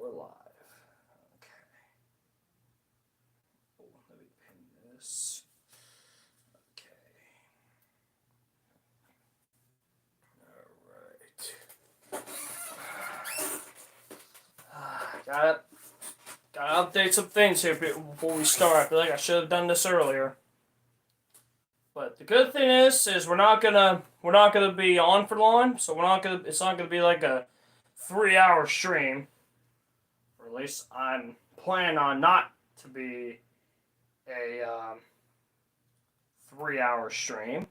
we're live. Okay. Oh, let me pin this. Okay. Alright. Gotta update some things here before we start. I feel like I should have done this earlier. But the good thing is we're not gonna be on for long, so it's not gonna be like a 3-hour stream. Or at least I'm planning on not to be a 3-hour stream.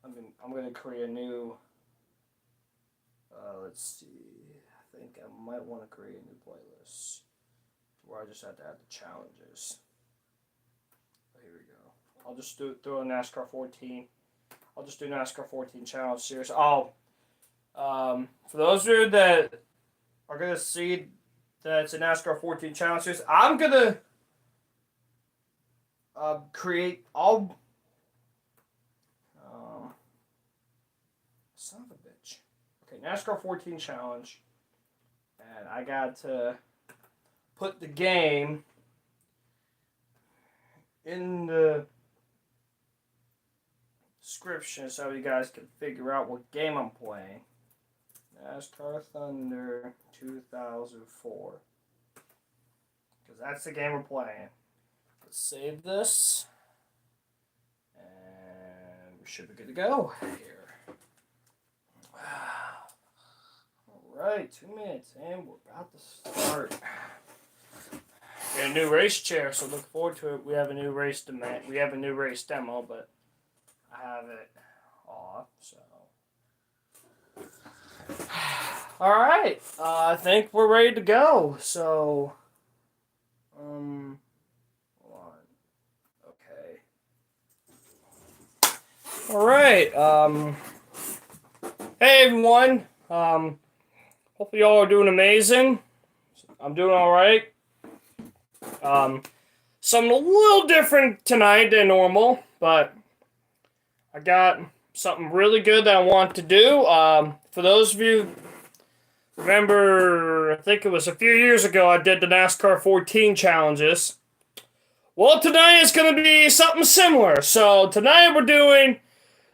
I'm gonna create a new. Let's see. I think I might want to create a new playlist where I just have to add the challenges. Here we go. I'll just throw a NASCAR 14. I'll just do NASCAR 14 challenge series. For those of you that are gonna see that it's a NASCAR 14 challenge series, I'm gonna create all. Son of a bitch. Okay, NASCAR 14 challenge, and I got to put the game in the description so you guys can figure out what game I'm playing. NASCAR Thunder 2004. Because that's the game we're playing. Let's save this. And we should be good to go here. Alright, 2 minutes and we're about to start. We have a new race chair, so look forward to it. We have a new race demo, but I have it off, so. Alright, I think we're ready to go. So, hold on. Okay. Alright, hey everyone. Hopefully y'all are doing amazing. I'm doing alright. Something a little different tonight than normal, but I got something really good that I want to do. For those of you remember, I think it was a few years ago, I did the NASCAR 14 challenges. Well, tonight is going to be something similar. So tonight we're doing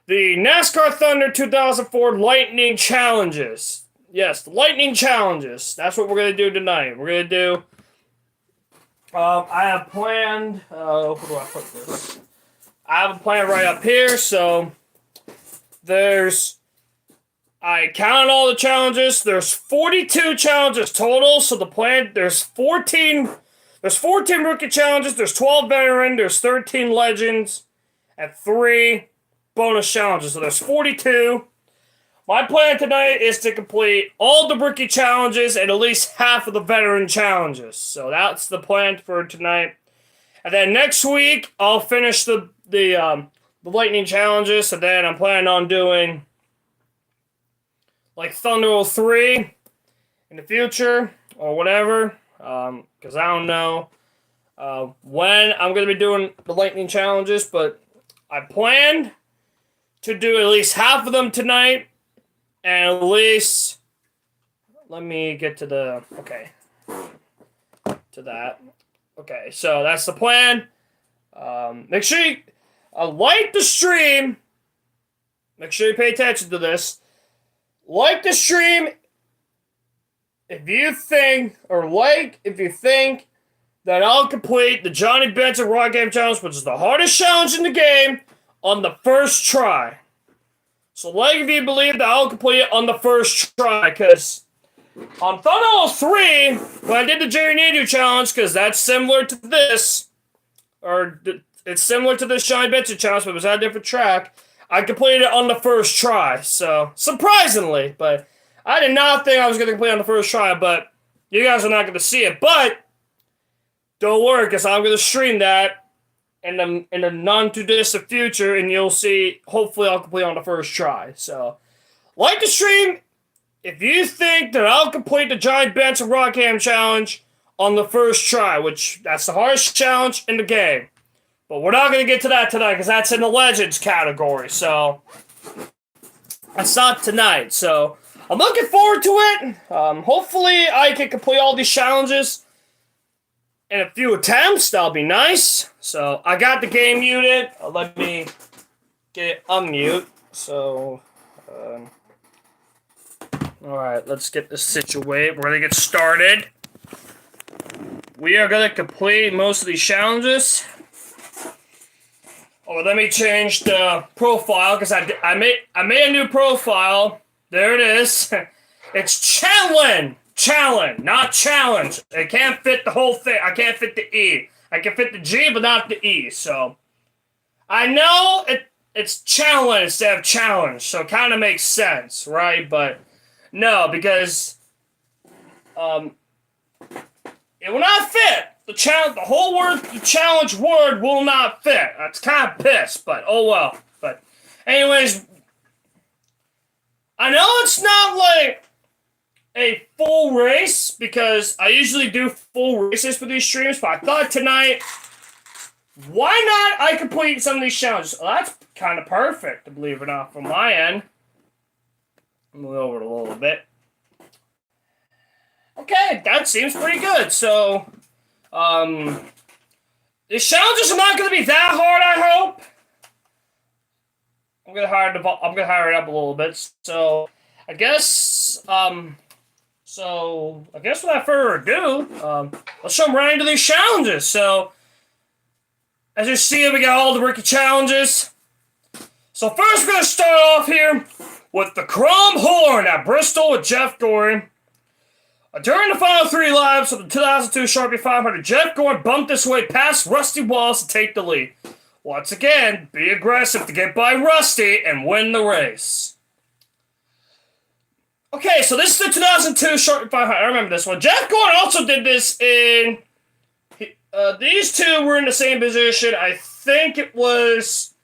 the NASCAR Thunder 2004 Lightning Challenges. Yes, the Lightning Challenges. That's what we're going to do tonight. We're going to do... I have planned... where do I put this? I have a plan right up here, so... I counted all the challenges. There's 42 challenges total, so the plan... There's 14 rookie challenges, there's 12 veteran, there's 13 legends, and 3 bonus challenges. So there's 42. My plan tonight is to complete all the rookie challenges and at least half of the veteran challenges. So that's the plan for tonight. And then next week, I'll finish the Lightning challenges. And then I'm planning on doing like Thunder 03 in the future or whatever. Because I don't know when I'm going to be doing the Lightning challenges. But I planned to do at least half of them tonight. And at least, let me get to the, okay, to that. Okay, so that's the plan. Make sure you like the stream. Make sure you pay attention to this. Like the stream if you think that I'll complete the Johnny Benson Rock Game Challenge, which is the hardest challenge in the game, on the first try. So like if you believe that I'll complete it on the first try, because on Thunder 03, when I did the Jerry Nadeau challenge, because that's similar to this, it's similar to this Johnny Benson challenge, but it was on a different track, I completed it on the first try. So, surprisingly, but I did not think I was going to complete it on the first try, but you guys are not going to see it. But, don't worry, because I'm going to stream that in the non-too-distant future, and you'll see, hopefully I'll complete on the first try. So, like the stream if you think that I'll complete the Johnny Benson Rock Ham Challenge on the first try, which that's the hardest challenge in the game. But we're not going to get to that tonight, because that's in the Legends category, so that's not tonight. So, I'm looking forward to it. Hopefully I can complete all these challenges in a few attempts. That'll be nice. So I got the game muted. Let me get it unmute. So, alright, let's get this situated. We're gonna get started. We are gonna complete most of these challenges. Oh, let me change the profile because I made a new profile. There it is. It's challenge, not challenge. It can't fit the whole thing. I can't fit the E. I can fit the G, but not the E. So I know it's challenge instead of challenge, so it kind of makes sense, right? But no, because it will not fit. The whole word, the challenge word will not fit. That's kind of pissed, but oh well. But anyways, I know it's not like a full race because I usually do full races for these streams, but I thought tonight, why not I complete some of these challenges? Well, that's kind of perfect, to believe it or not, from my end. Move over it a little bit. Okay, that seems pretty good. So, these challenges are not going to be that hard, I hope. I'm gonna hire it up a little bit. So, I guess, without further ado, let's jump right into these challenges. So, as you see, we got all the rookie challenges. So first, we're gonna start off here with the Chrome Horn at Bristol with Jeff Dory. During the final 3 laps of the 2002 Sharpie 500, Jeff Gordon bumped his way past Rusty Wallace to take the lead. Once again, be aggressive to get by Rusty and win the race. Okay, so this is the 2002 Sharpie 500. I remember this one. Jeff Gordon also did this in... these two were in the same position. I think it was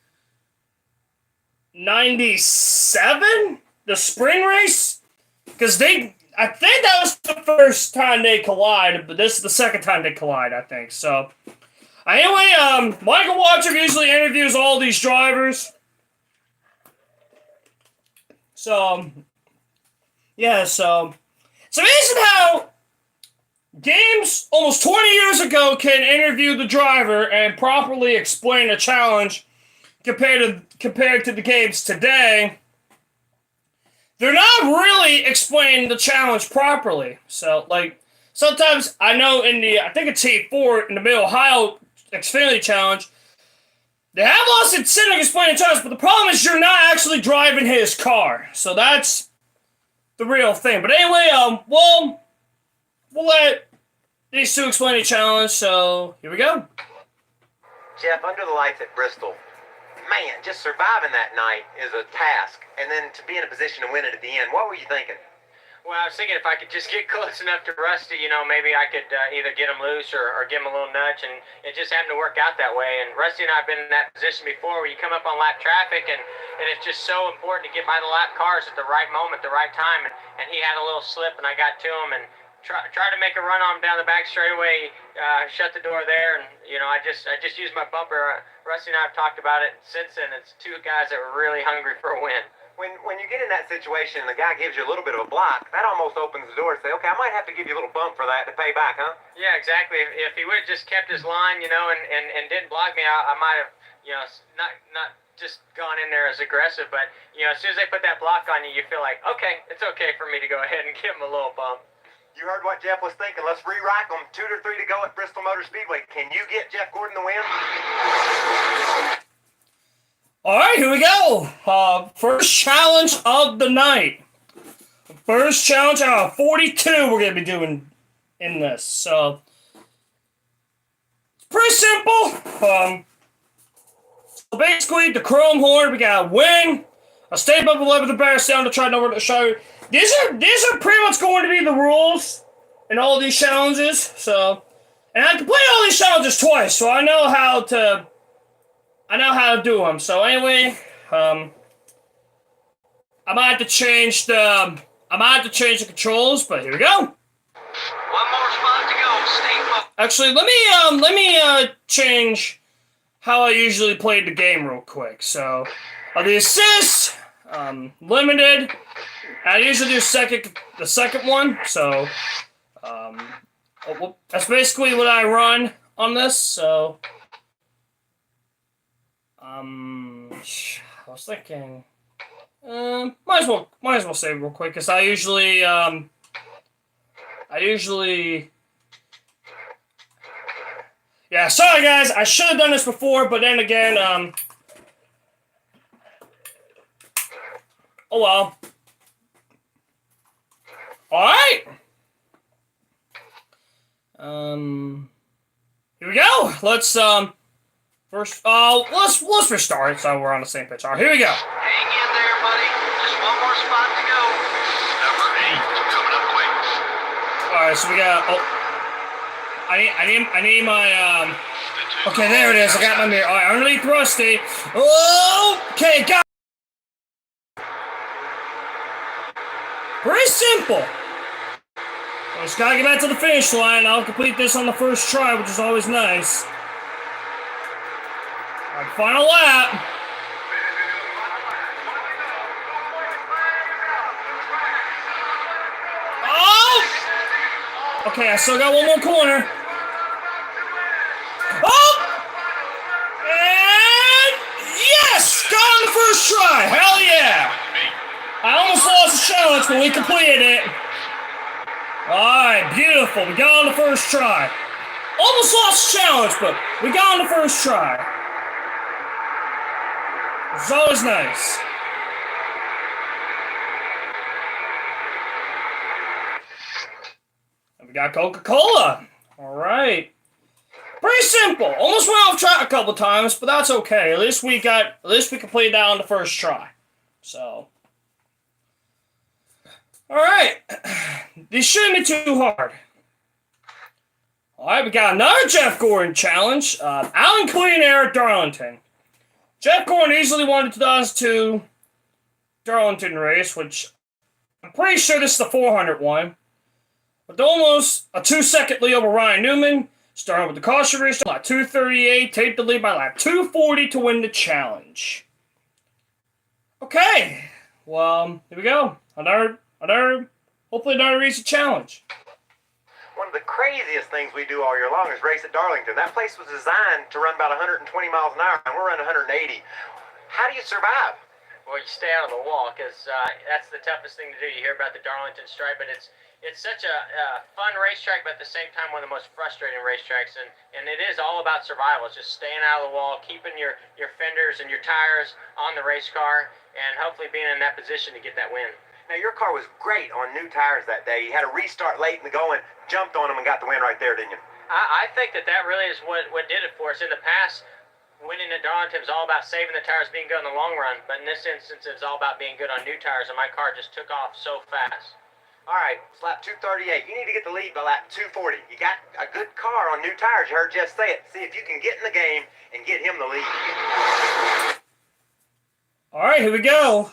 97? The spring race? Because I think that was the first time they collided, but this is the second time they collide, I think. So, anyway, Michael Watcher usually interviews all these drivers. So, yeah, so it's amazing how games almost 20 years ago can interview the driver and properly explain a challenge compared to the games today. They're not really explaining the challenge properly. So, like, sometimes I know I think it's T4 in the Mid-Ohio Xfinity Challenge, they have Austin Cindric explaining the challenge, but the problem is you're not actually driving his car. So that's the real thing. But anyway, we'll let these two explain the challenge. So here we go. Jeff, under the lights at Bristol, man, just surviving that night is a task. And then to be in a position to win it at the end, what were you thinking? Well, I was thinking if I could just get close enough to Rusty, maybe I could either get him loose or give him a little nudge, and it just happened to work out that way. And Rusty and I have been in that position before where you come up on lap traffic, and it's just so important to get by the lap cars at the right moment, the right time. And he had a little slip, and I got to him and tried to make a run on him down the back straightaway, shut the door there, and I just used my bumper. Rusty and I have talked about it since then. It's two guys that were really hungry for a win. When you get in that situation and the guy gives you a little bit of a block, that almost opens the door to say, okay, I might have to give you a little bump for that to pay back, huh? Yeah, exactly. If he would have just kept his line, and didn't block me, I might have, not just gone in there as aggressive. But, as soon as they put that block on you, you feel like, okay, it's okay for me to go ahead and give him a little bump. You heard what Jeff was thinking. Let's re-rack them. 2 to 3 to go at Bristol Motor Speedway. Can you get Jeff Gordon the win? All right, here we go. First challenge of the night. First challenge out of 42 we're going to be doing in this. So, it's pretty simple. So basically, the Chrome Horn, we got a wing, a stay above the level of the bear sound to try to over the show. These are pretty much going to be the rules in all these challenges. So, and I can play all these challenges twice, so I know how to do them. So anyway, I might have to change the controls, but here we go. One more spot to go. Stay focused. Actually, let me change how I usually play the game real quick. So, the assists, limited. I usually do the second one, so that's basically what I run on this. So I was thinking, might as well save real quick because I usually yeah. Sorry guys, I should have done this before, but then again, oh well. All right. Here we go. Let's let's restart so we're on the same pitch. All right, here we go. Hang in there, buddy. Just one more spot to go. Number 8 coming up quick. All right, so we got. Oh, I need my Okay, there it is. I got my mirror. All right, underneath Rusty. Okay, got. Pretty simple. I just gotta get back to the finish line. I'll complete this on the first try, which is always nice. All right, final lap. Oh! Okay, I still got one more corner. Oh! And yes! Got on the first try. Hell yeah! I almost lost the challenge, but we completed it. Alright, beautiful. We got on the first try. Almost lost the challenge, but we got on the first try. It's always nice. And we got Coca-Cola. Alright. Pretty simple. Almost went off track a couple times, but that's okay. At least we completed that on the first try. So. Alright, these shouldn't be too hard. Alright, we got another Jeff Gordon challenge. Alan Clean Air at Darlington. Jeff Gordon easily won the 2002 Darlington race, which I'm pretty sure this is the 400 one. With almost a 2-second lead over Ryan Newman, starting with the caution race, lap 238, take the lead by lap 240 to win the challenge. Okay, well, here we go. Hopefully another recent challenge. One of the craziest things we do all year long is race at Darlington. That place was designed to run about 120 miles an hour, and we're running 180. How do you survive? Well, you stay out of the wall, because that's the toughest thing to do. You hear about the Darlington stripe, but it's such a fun racetrack, but at the same time one of the most frustrating racetracks, and it is all about survival. It's just staying out of the wall, keeping your fenders and your tires on the race car, and hopefully being in that position to get that win. Now, your car was great on new tires that day. You had a restart late in the going, jumped on them, and got the win right there, didn't you? I think that really is what did it for us. In the past, winning at Darlington was all about saving the tires, being good in the long run, but in this instance, it's all about being good on new tires, and my car just took off so fast. All right, it's lap 238. You need to get the lead by lap 240. You got a good car on new tires. You heard Jeff say it. See if you can get in the game and get him the lead. All right, here we go.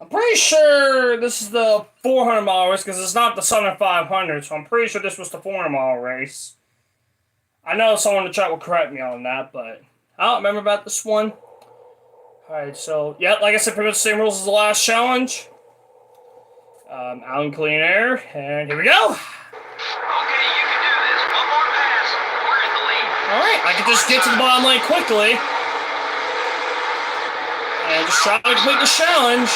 I'm pretty sure this is the 400-mile race because it's not the Southern 500, so I'm pretty sure this was the 400-mile race. I know someone in the chat will correct me on that, but I don't remember about this one. Alright, so, yeah, like I said, pretty much the same rules as the last challenge. Alan Clean Air, and here we go. Okay, you can do this. One more pass. We're in the lead. Alright, I can just get to the bottom lane quickly. And just try to complete the challenge.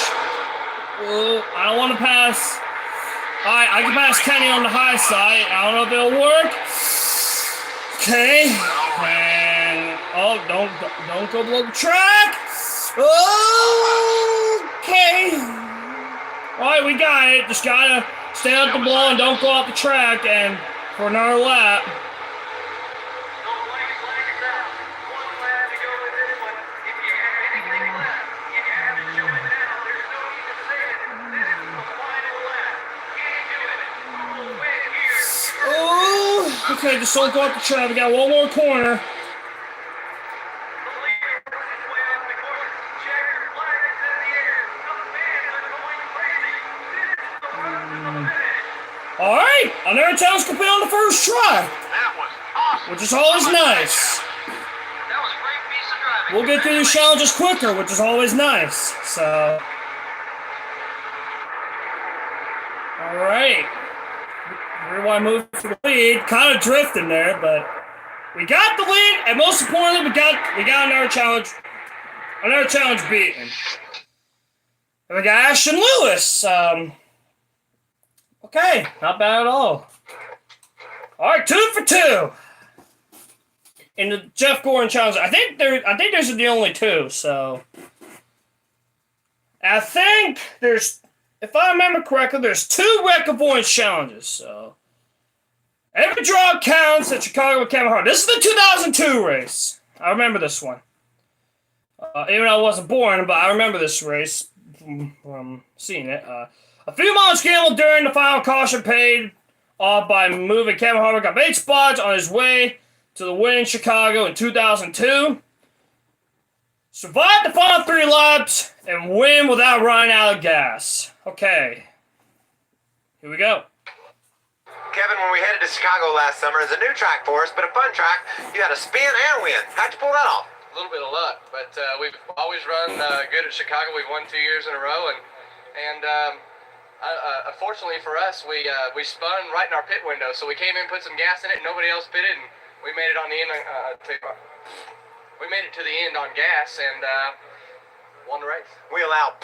I don't want to pass. Alright, I can pass Kenny on the high side. I don't know if it'll work. Okay. And don't go below the track. Okay. Alright, we got it. Just gotta stay out the blow and don't go off the track and for another lap. Okay, just don't go up the track. We got one more corner. All right, another challenge complete on the first try. That was awesome. Which is always nice. That was a great piece of driving. We'll get through these challenges quicker, which is always nice. So. Alright. Rewind move for the lead. Kind of drifting there, but we got the lead, and most importantly, we got another challenge. Another challenge beaten. And we got Ashton Lewis. Okay, not bad at all. Alright, 2 for 2. In the Jeff Gordon challenge. I think those are the only 2, so I think there's, if I remember correctly, there's 2 Wreck Avoidance challenges, so every draw counts at Chicago with Kevin Hart. This is the 2002 race. I remember this one. Even though I wasn't born, but I remember this race from seeing it. A few miles gambled during the final caution paid off by moving Kevin Harvick up 8 spots on his way to the win in Chicago in 2002. Survived the final 3 laps and win without running out of gas. Okay. Here we go. Kevin, when we headed to Chicago last summer, it's a new track for us, but a fun track. You had a spin and win. How'd you pull that off? A little bit of luck, but we've always run good at Chicago. We've won 2 years in a row, and unfortunately for us, we spun right in our pit window. So we came in, put some gas in it, and nobody else pitted, and we made it on the end. We made it to the end on gas and won the race. We allow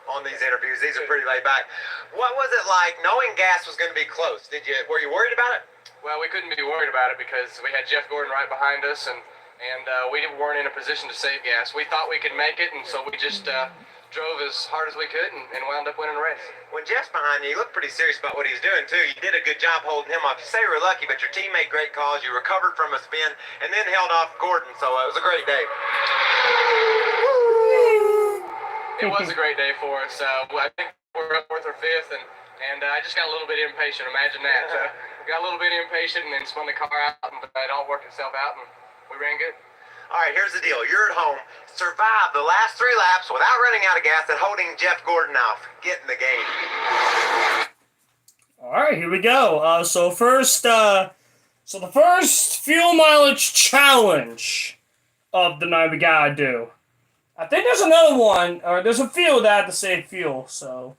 on these interviews. These are pretty laid back. What was it like knowing gas was going to be close? Were you worried about it? Well, we couldn't be worried about it because we had Jeff Gordon right behind us, and we weren't in a position to save gas. We thought we could make it, and so we just drove as hard as we could and wound up winning the race. When Jeff's behind you, you look pretty serious about what he's doing, too. You did a good job holding him off. You say you were lucky, but your team made great calls. You recovered from a spin and then held off Gordon, so it was a great day. It was a great day for us. I think we're up 4th or 5th, and I just got a little bit impatient. Imagine that. Got a little bit impatient and then spun the car out, and it all worked itself out, and we ran good. All right, here's the deal. You're at home. Survive the last 3 laps without running out of gas and holding Jeff Gordon off. Get in the game. All right, here we go. So the first fuel mileage challenge of the night we gotta do. I think there's another one, or there's a few that have to save fuel. So,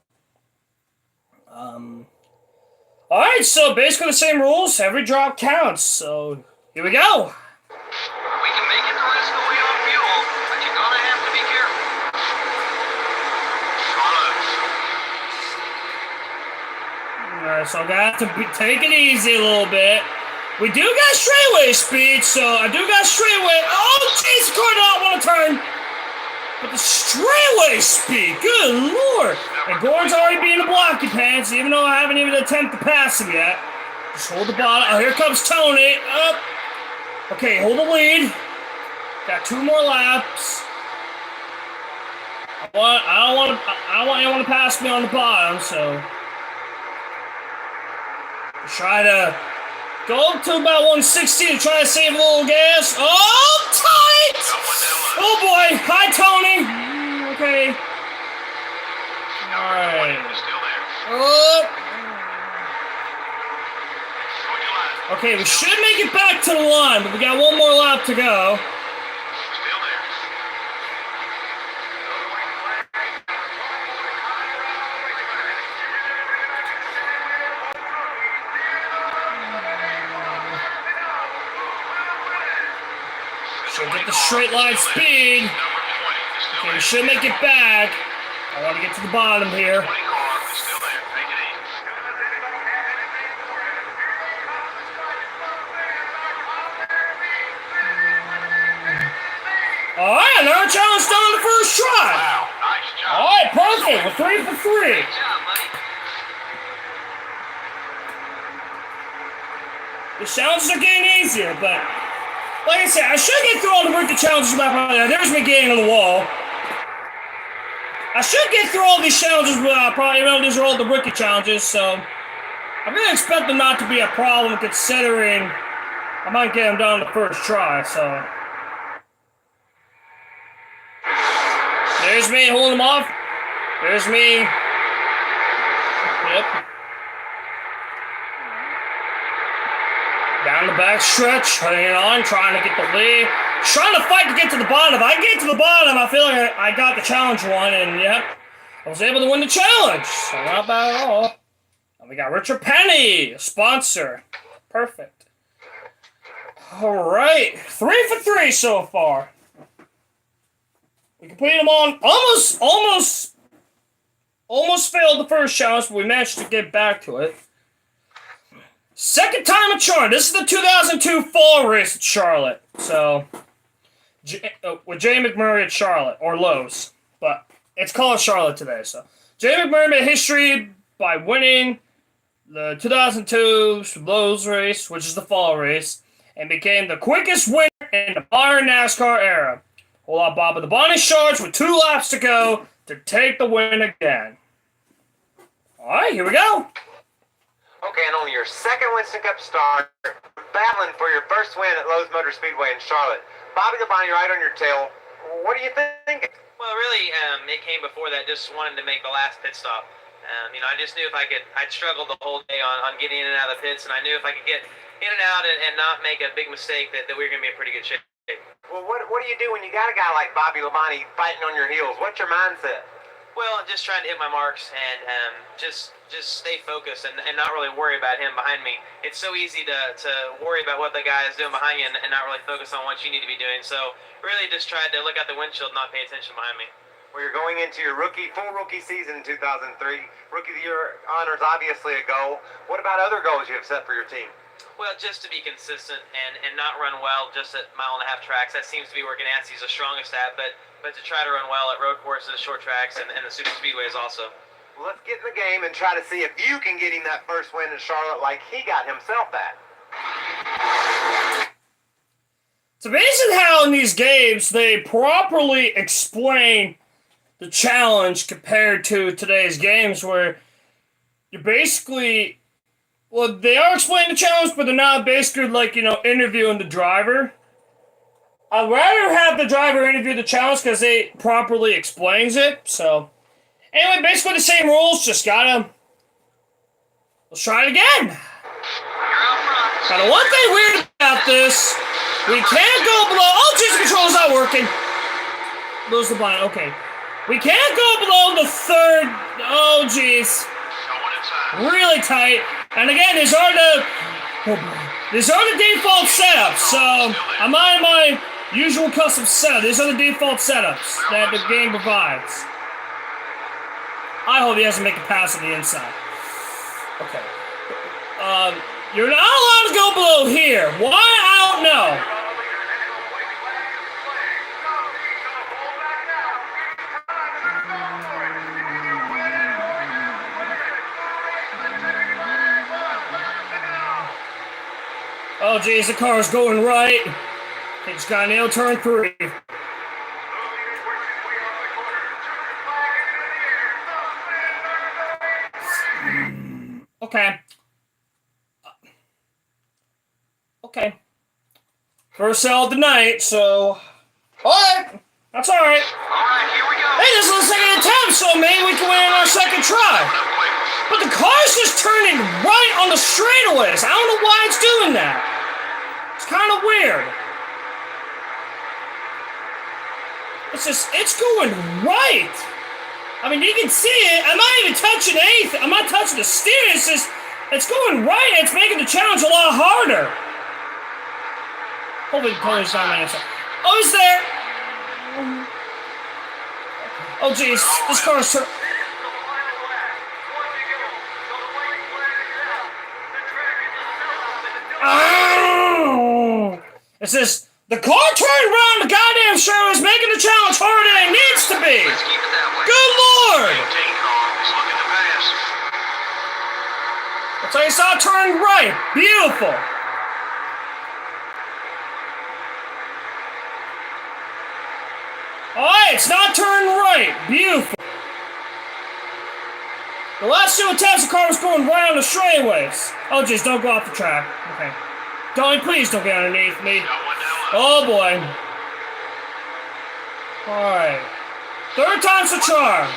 all right. So basically the same rules. Every drop counts. So here we go. We can make it the rest of the way on fuel, but you're gonna have to be careful. Alright, so I got to take it easy a little bit. We do got straightaway speed, so I do got straightaway. Oh, jeez, car don't want to turn. But the straightaway speed, good lord. And Gordon's already being a blocky pants, even though I haven't even attempted to pass him yet. Just hold the bottom. Oh, here comes Tony. Up. Okay, hold the lead. Got 2 more laps. I don't want anyone to pass me on the bottom, so try to go up to about 160 to try to save a little gas. Oh, tight! Oh boy, hi Tony. Okay. All right. Okay, we should make it back to the line, but we got 1 more lap to go. So get the straight line speed. Okay, we should make it back. I want to get to the bottom here. All right, another challenge done on the first try. Wow, nice job. All right, perfect. We're 3 for 3. Good job, buddy. The challenges are getting easier, but like I said, I should get through all the Ricky challenges without probably. There's me getting on the wall. I should get through all these challenges without probably. These are all the Ricky challenges, so I'm gonna expect them not to be a problem, considering I might get them done on the first try. So. There's me holding them off. There's me. Yep. Down the back stretch, hanging on, trying to get the lead. Trying to fight to get to the bottom. If I get to the bottom, I feel like I got the challenge won, and yep, I was able to win the challenge. So not bad at all. We got Richard Penny, a sponsor. Perfect. All right, 3 for 3 so far. We completed them on almost failed the first challenge, but we managed to get back to it. Second time at Charlotte. This is the 2002 fall race at Charlotte. So, with Jay McMurray at Charlotte, or Lowe's. But it's called Charlotte today. So, Jay McMurray made history by winning the 2002 Lowe's race, which is the fall race, and became the quickest winner in the modern NASCAR era. Hold on, Bob. But the Bonnie Shards with 2 laps to go to take the win again. All right, here we go. Okay, and only your second Winston Cup start, battling for your first win at Lowe's Motor Speedway in Charlotte. Bobby Labonte right on your tail. What do you think? Well, really, it came before that. Just wanted to make the last pit stop. I just knew if I'd struggled the whole day on getting in and out of the pits, and I knew if I could get in and out and not make a big mistake, that we were going to be in pretty good shape. Well, what do you do when you got a guy like Bobby Labonte fighting on your heels? What's your mindset? Well, just trying to hit my marks and just stay focused and not really worry about him behind me. It's so easy to worry about what the guy is doing behind you and not really focus on what you need to be doing. So really just tried to look out the windshield and not pay attention behind me. Well, you're going into your full rookie season in 2003. Rookie of the Year honor is obviously a goal. What about other goals you have set for your team? Well, just to be consistent and not run well just at 1.5 mile tracks. That seems to be where Ganassi's the strongest at, but to try to run well at road courses, short tracks, and the super speedways also. Well, let's get in the game and try to see if you can get him that first win in Charlotte like he got himself that. It's amazing how in these games they properly explain the challenge compared to today's games where you're basically... Well, they are explaining the challenge, but they're not basically interviewing the driver. I'd rather have the driver interview the challenge because they properly explains it. So, anyway, basically the same rules. Just gotta... Let's try it again. Now, the one thing weird about this, we can't go below... Oh, jeez, the control's not working. Lose the blind. Okay. We can't go below the third... Oh, jeez. Really tight. And again, these are the default setups. So I'm on my usual custom setup. These are the default setups that the game provides. I hope he doesn't make a pass on the inside. Okay. You're not allowed to go below here. Why? I don't know. Oh, geez, the car's going right. They just got nailed turn 3. Okay. Okay. First sell of the night, so... Alright! That's alright. Alright, here we go. Hey, this is the second attempt, so maybe we can win on our second try. But the car's just turning right on the straightaways. I don't know why it's doing that. It's kind of weird. It's going right. I mean, you can see it. I'm not even touching anything. I'm not touching the steering. It's going right. It's making the challenge a lot harder. Hopefully the police not my answer. Oh, he's there. Oh, jeez. This car's turning. Oh! It says, the car turned around, the goddamn show is making the challenge harder than it needs to be. Let's keep it that way. Good Lord! 18 car is looking to pass. That's how you saw it turn right. Beautiful. Alright, it's not turned right. Beautiful. The last 2 attempts, the car was going right on the straightaways. Oh, jeez, don't go off the track. Okay. Please don't get underneath me. Oh, boy. Alright. 3rd time's the charm.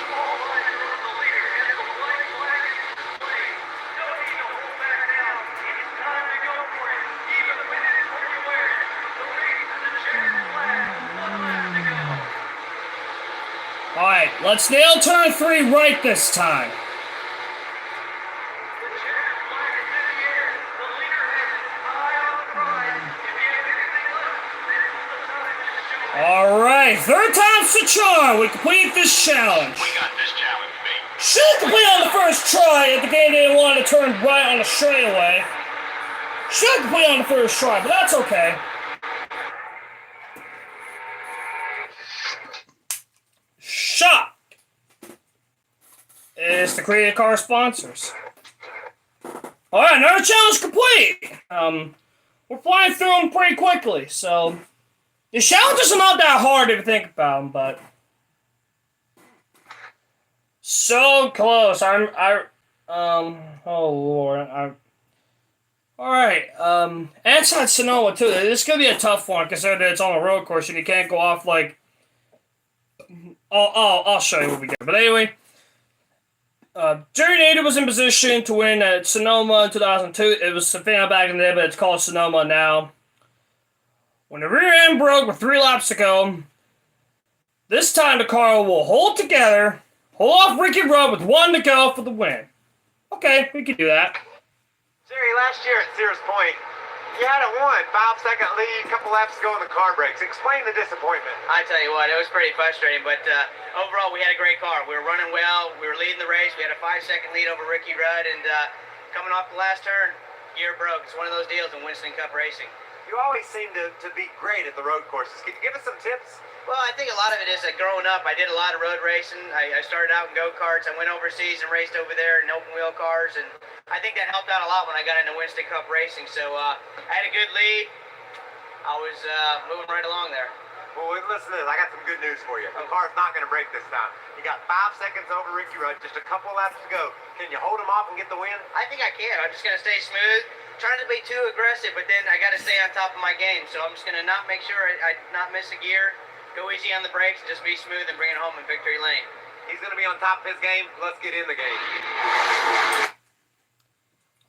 Alright, let's nail turn 3 right this time. Alright, third time's the charm. We complete this challenge. We got this challenge beat. Should complete on the first try if the game didn't want to turn right on a straightaway. Should complete on the first try, but that's okay. Shot is the creative car sponsors. Alright, another challenge complete. We're flying through them pretty quickly, so the challenges are not that hard if you think about them, but so close. Oh Lord, Alright, inside Sonoma too. This is gonna be a tough one considering that it's on a road course and you can't go off like. I'll show you what we get. But anyway, Jerry Nader was in position to win at Sonoma in 2002. It was Savannah back in the day, but it's called Sonoma now. When the rear end broke with 3 laps to go, this time the car will hold together, hold off Ricky Rudd with 1 to go for the win. Okay, we can do that. Jerry, last year at Sears Point, you had a 5-second lead, couple laps to go in the car breaks. Explain the disappointment. I tell you what, it was pretty frustrating, but overall we had a great car. We were running well, we were leading the race, we had a 5-second lead over Ricky Rudd, and coming off the last turn, gear broke. It's one of those deals in Winston Cup racing. You always seem to be great at the road courses. Can you give us some tips? Well, I think a lot of it is that growing up, I did a lot of road racing. I started out in go-karts. I went overseas and raced over there in open-wheel cars, and I think that helped out a lot when I got into Winston Cup racing. So I had a good lead. I was moving right along there. Well, listen to this. I got some good news for you. The car's not going to break this time. You got 5 seconds over Ricky Rudd, just a couple laps to go. Can you hold him off and get the win? I think I can. I'm just going to stay smooth. Trying to be too aggressive, but then I got to stay on top of my game. So I'm just going to not make sure I not miss a gear, go easy on the brakes, and just be smooth and bring it home in victory lane. He's going to be on top of his game. Let's get in the game.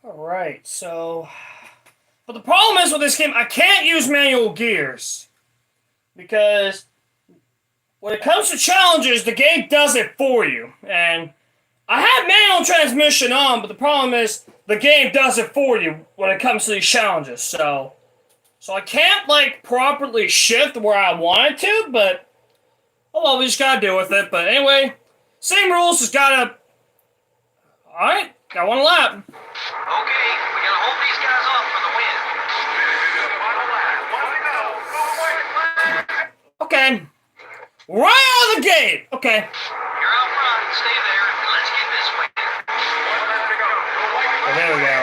All right, so but the problem is with this game, I can't use manual gears because when it comes to challenges, the game does it for you. And I have manual transmission on, but the problem is the game does it for you when it comes to these challenges. So I can't like properly shift where I wanted to, but oh well, we just gotta deal with it. But anyway, same rules, just gotta. All right, got 1 lap. Okay, we gotta hold these guys off for the win. Okay, right out of the gate. Okay. You're out front. Stay there, and let's get this win. Oh, there we go.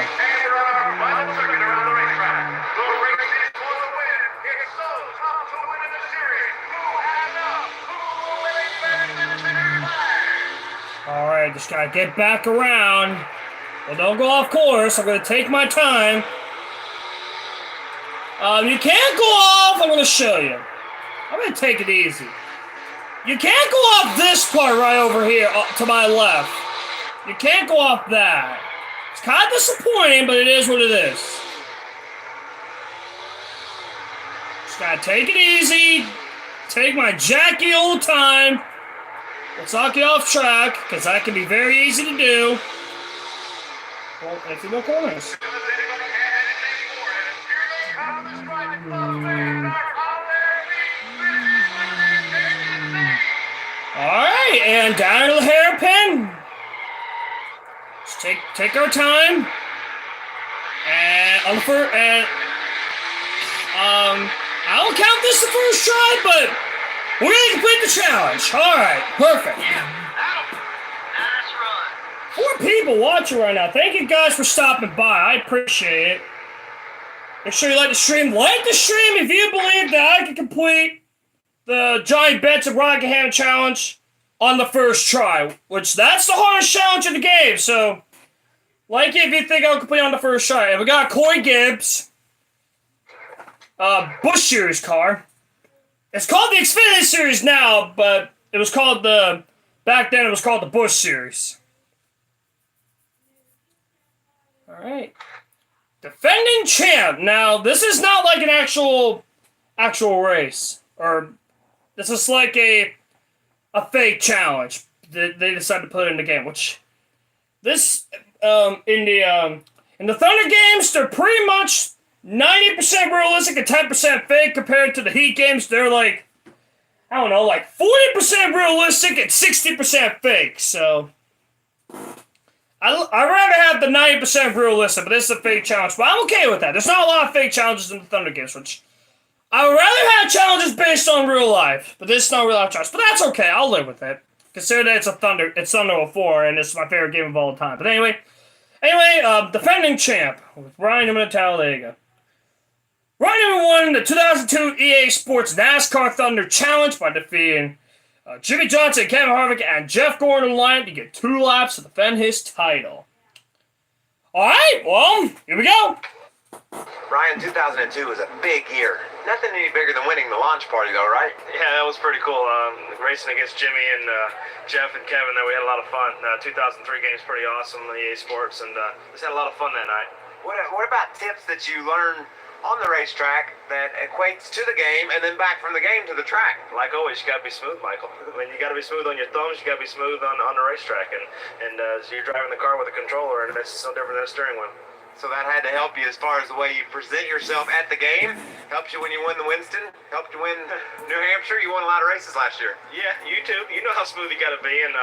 Alright, just gotta get back around. Well, don't go off course. I'm gonna take my time. You can't go off. I'm gonna show you. I'm gonna take it easy. You can't go off this part right over here to my left. You can't go off that. It's kind of disappointing, but it is what it is. Just gotta take it easy. Take my jacky old time. Let's not get off track, because that can be very easy to do. Well, if you no corners. Alright, and down to the hairpin. Just take our time. And on the first, I don't count this the first try, but we're gonna complete the challenge. Alright, perfect. Nice run. 4 people watching right now. Thank you guys for stopping by. I appreciate it. Make sure you like the stream. Like the stream if you believe that I can complete the Johnny Benson Rockingham challenge on the first try, which that's the hardest challenge in the game. So, like it if you think I'll complete on the first try. And we got Coy Gibbs, Busch Series car. It's called the Xfinity Series now, but it was called back then it was called the Busch Series. All right. Defending champ. Now, this is not like an actual race. Or this is like a fake challenge that they decided to put in the game, which this in the Thunder games, they're pretty much 90% realistic and 10% fake compared to the Heat games. They're like I don't know, like 40% realistic and 60% fake. So I'd rather have the 90% realistic, but this is a fake challenge. But I'm okay with that. There's not a lot of fake challenges in the Thunder games, which I would rather have challenges based on real life. But this is not a real life challenge. But that's okay. I'll live with it. Consider that it's Thunder 04, and it's my favorite game of all time. But anyway, defending champ with Ryan Newman at Talladega. Ryan Newman won the 2002 EA Sports NASCAR Thunder Challenge by defeating Jimmy Johnson, Kevin Harvick, and Jeff Gordon line to get 2 laps to defend his title. Alright, well, here we go. Ryan, 2002 was a big year. Nothing any bigger than winning the launch party, though, right? Yeah, that was pretty cool. Racing against Jimmy and Jeff and Kevin, we had a lot of fun. 2003 game's pretty awesome on the EA Sports, and just had a lot of fun that night. What about tips that you learned on the racetrack that equates to the game and then back from the game to the track? Like always, you got to be smooth, Michael. I mean, you got to be smooth on your thumbs. You got to be smooth on the racetrack, and so you're driving the car with a controller, and it's no different than a steering wheel. So that had to help you as far as the way you present yourself at the game. Helped you when you won the Winston. Helped you win New Hampshire. You won a lot of races last year. Yeah, you too. You know how smooth you got to be, and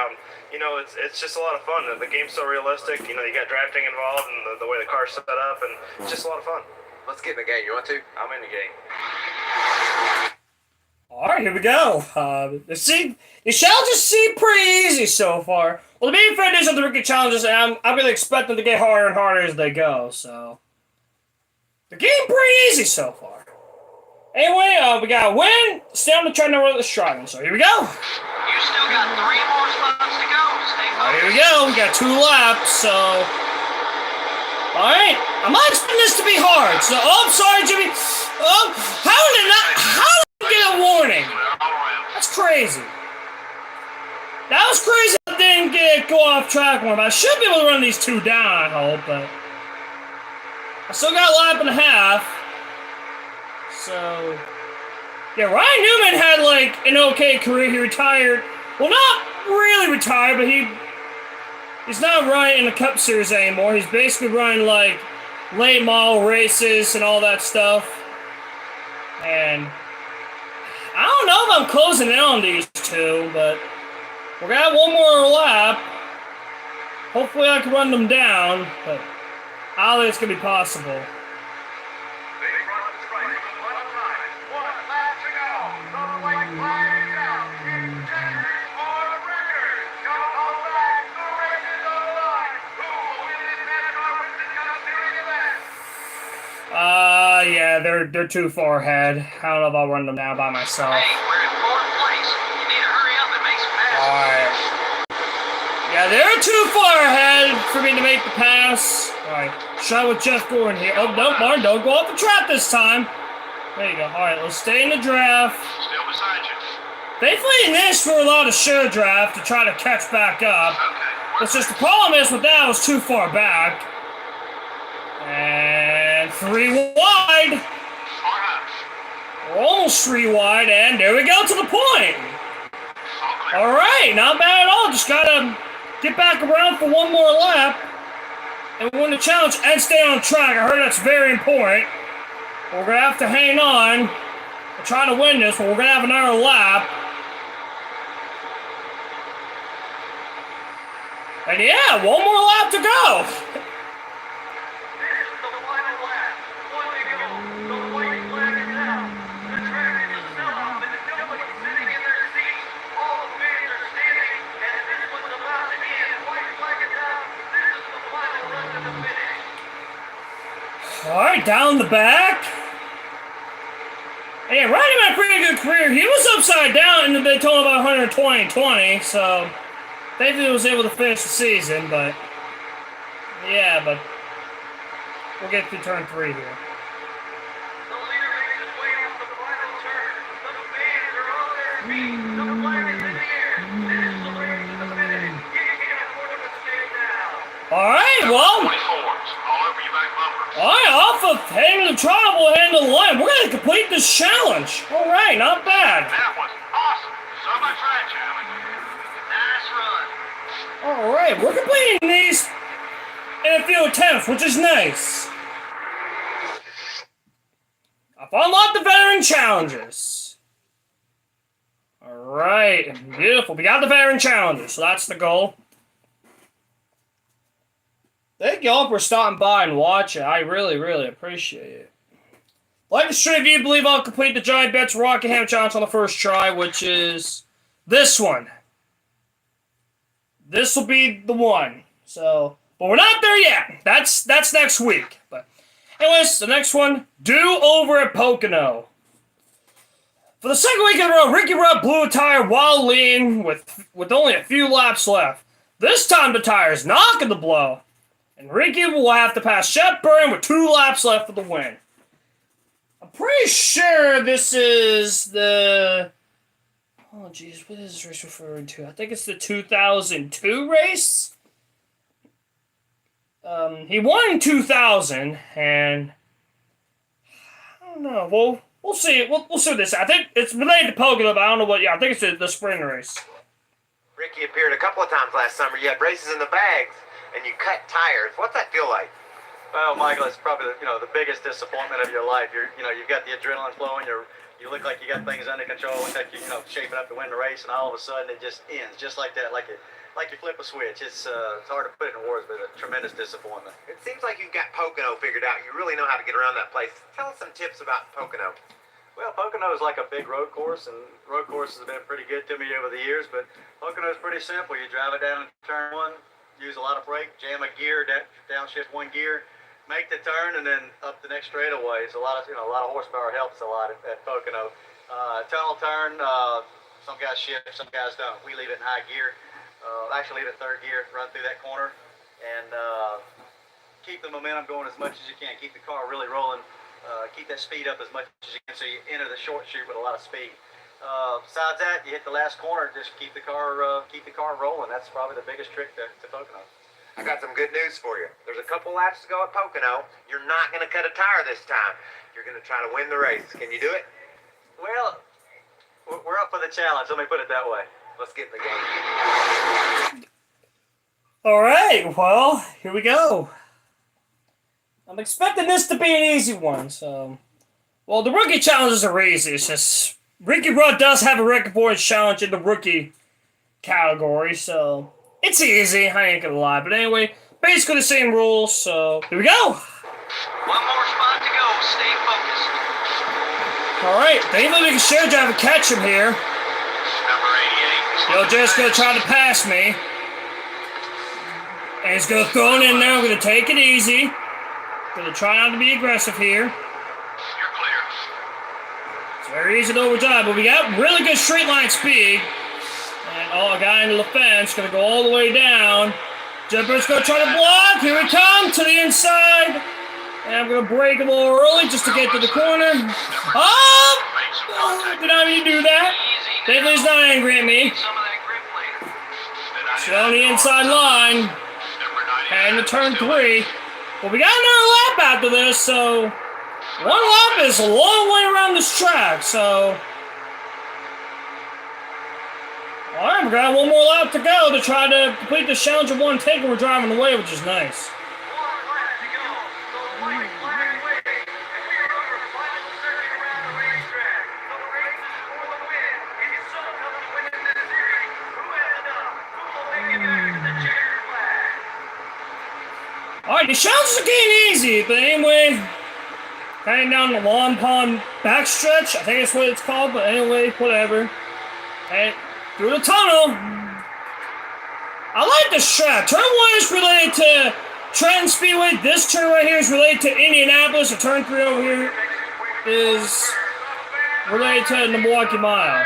it's just a lot of fun. The game's so realistic. You got drafting involved, and the way the car's set up, and it's just a lot of fun. Let's get in the game. You want to? I'm in the game. All right, here we go. The challenges seem pretty easy so far. Well, to be fair, these are the rookie challenges, and I'm going to expect them to get harder and harder as they go, so. The game pretty easy so far. Anyway, we got a win. Stay on the track number with the striving, so here we go. You still got 3 more spots to go. Stay All right, focused. here we go. We got 2 laps, so. All right. I'm not expecting this to be hard, so. Oh, I'm sorry, Jimmy. Oh, how did I get a warning? That's crazy. That was crazy I didn't go off track more, but I should be able to run these 2 down, I hope, but I still got a lap and a half. So, yeah, Ryan Newman had, like, an okay career. He retired. Well, not really retired, but he's not running in the Cup Series anymore. He's basically running, like, late model races and all that stuff. And I don't know if I'm closing in on these 2, but we're going to have 1 more lap. Hopefully I can run them down, but I don't think it's going to be possible. Yeah, they're too far ahead. I don't know if I'll run them down by myself. Hey, we're in 4th place. You need to hurry up and make some passes. Alright. Yeah, they're too far ahead for me to make the pass. Alright, shot with Jeff Gordon here. Oh, no, Martin, don't go off the trap this time. There you go. Alright, let's stay in the draft. Still beside you. Thankfully, in this, we're allowed to share draft to try to catch back up. It's just the problem is with that, I was too far back. And 3 wide. We're almost 3 wide, and there we go to the point. All right, not bad at all. Just gotta get back around for 1 more lap and win the challenge and stay on track. I heard that's very important. We're gonna have to hang on and try to win this, but we're gonna have another lap. And yeah, 1 more lap to go. All right, down the back. And yeah, Ryan had a pretty good career. He was upside down in the Daytona about 120-20, so thankfully he was able to finish the season, but yeah, but we'll get to turn 3 here. All right, well. All right, off of heading the trial, we'll handle the line. We're going to complete this challenge. All right, not bad. That was awesome. So much right, Charlie. Nice run. All right, we're completing these in a few attempts, which is nice. I've unlocked the veteran challenges. Alright, beautiful. We got the veteran challenger, so that's the goal. Thank y'all for stopping by and watching. I really, really appreciate it. Like the stream if you believe I'll complete the Giant Bets Rockingham Challenge on the first try, which is this one. This will be the one. So, but we're not there yet. That's next week. But anyways, the next one, do over at Pocono. For the second week in a row, Ricky Rudd blew a tire while lean with only a few laps left. This time the tire is not going to blow. And Ricky will have to pass Shep Burn with 2 laps left for the win. I'm pretty sure this is the... Oh, jeez, what is this race referring to? I think it's the 2002 race. He won in 2000, and... I don't know, we'll see. We'll see this. I think it's related to Pocono, but I don't know what... Yeah, I think it's the sprint race. Ricky appeared a couple of times last summer. You had races in the bags, and you cut tires. What's that feel like? Well, Michael, it's probably the biggest disappointment of your life. You've got the adrenaline flowing. You look like you got things under control. Look like you're shaping up to win the race, and all of a sudden it just ends just like that, like you flip a switch. It's hard to put it in words, but a tremendous disappointment. It seems like you've got Pocono figured out. You really know how to get around that place. Tell us some tips about Pocono. Well, Pocono is like a big road course, and road courses have been pretty good to me over the years. But Pocono is pretty simple. You drive it down in turn 1, use a lot of brake, jam a gear, downshift 1 gear. Make the turn and then up the next straightaway. So a lot of horsepower helps a lot at Pocono. Tunnel turn, some guys shift, some guys don't. We leave it in high gear. Actually leave it 3rd gear, run through that corner, and keep the momentum going as much as you can. Keep the car really rolling. Keep that speed up as much as you can, so you enter the short chute with a lot of speed. Besides that, you hit the last corner, just keep the car rolling. That's probably the biggest trick to Pocono. I got some good news for you. There's a couple laps to go at Pocono. You're not going to cut a tire this time. You're going to try to win the race. Can you do it? Well, we're up for the challenge. Let me put it that way. Let's get in the game. All right, well, here we go. I'm expecting this to be an easy one, so... Well, the rookie challenges are easy. It's just... Ricky Rudd does have a record points challenge in the rookie category, so... It's easy, I ain't gonna lie. But anyway, basically the same rules, so here we go. 1 more spot to go. Stay focused. Alright, thankfully we can share drive and catch him here. Number 88. Yo, just gonna try to pass me. And he's gonna throw it in there. I'm gonna take it easy. Gonna try not to be aggressive here. You're clear. It's very easy to overdrive, but we got really good straight line speed. And a guy into the fence, gonna go all the way down. Jumper's gonna try to block. Here we come to the inside. And I'm gonna brake a little early just to get to the corner. Oh! Did I even do that? Thankfully he's not angry at me. Some of that grip later. Still on the inside line. Heading to turn 3. Well, we got another lap after this, so 1 lap is a long way around this track, so... Alright, we got 1 more lap to go to try to complete the challenge of 1 take, and we're driving away, which is nice. 1 lap to go. The white flag wave, and we are on our final circuit around the racetrack. The race is for the win. It is so tough to win in this series. Who has enough? Who will make it back to the checkered flag? Alright, the challenges are getting easy, but anyway, heading down the Lawn Pond backstretch, I think that's what it's called, but anyway, whatever. Hey. Through the tunnel. I like this track. Turn 1 is related to Trenton Speedway. This turn right here is related to Indianapolis. And turn 3 over here is related to the Milwaukee Mile.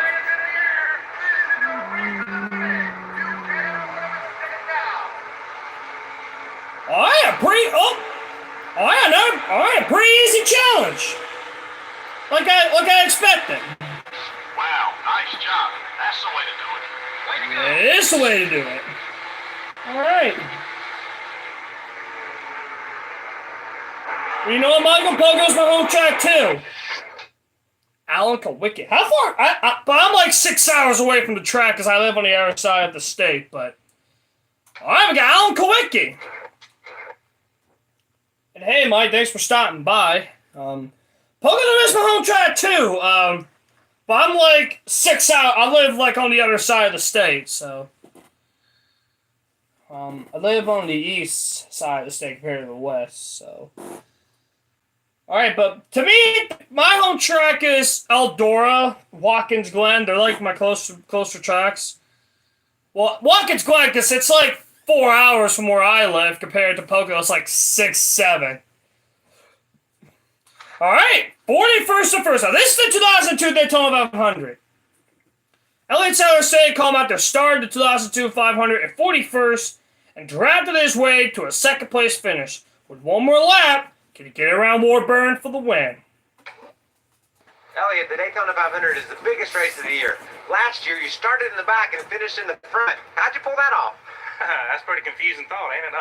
Alright, pretty easy challenge. Like I expected. Wow, nice job. That's the way to do it. Way to go. It is the way to do it. Alright. Well, you know what, Michael? Poco's my home track, too. Alan Kowicki. How far? I'm like 6 hours away from the track because I live on the other side of the state, but... Alright, we got Alan Kowicki. And hey, Mike, thanks for stopping by. Pocono is my home track, too. But I'm like 6 hours. I live like on the other side of the state, so. I live on the east side of the state compared to the west, so. Alright, but to me, my home track is Eldora, Watkins Glen. They're like my closer tracks. Well, Watkins Glen, because it's like 4 hours from where I live compared to Pocono. It's like 6, 7. Alright, 41st and first. Now, this is the 2002 Daytona 500. Elliott Sadler State called him out their start of the 2002 500 at 41st and drafted his way to a second place finish. With one more lap, can he get around Warburton for the win? Elliot, the Daytona 500 is the biggest race of the year. Last year, you started in the back and finished in the front. How'd you pull that off? That's a pretty confusing thought, ain't it?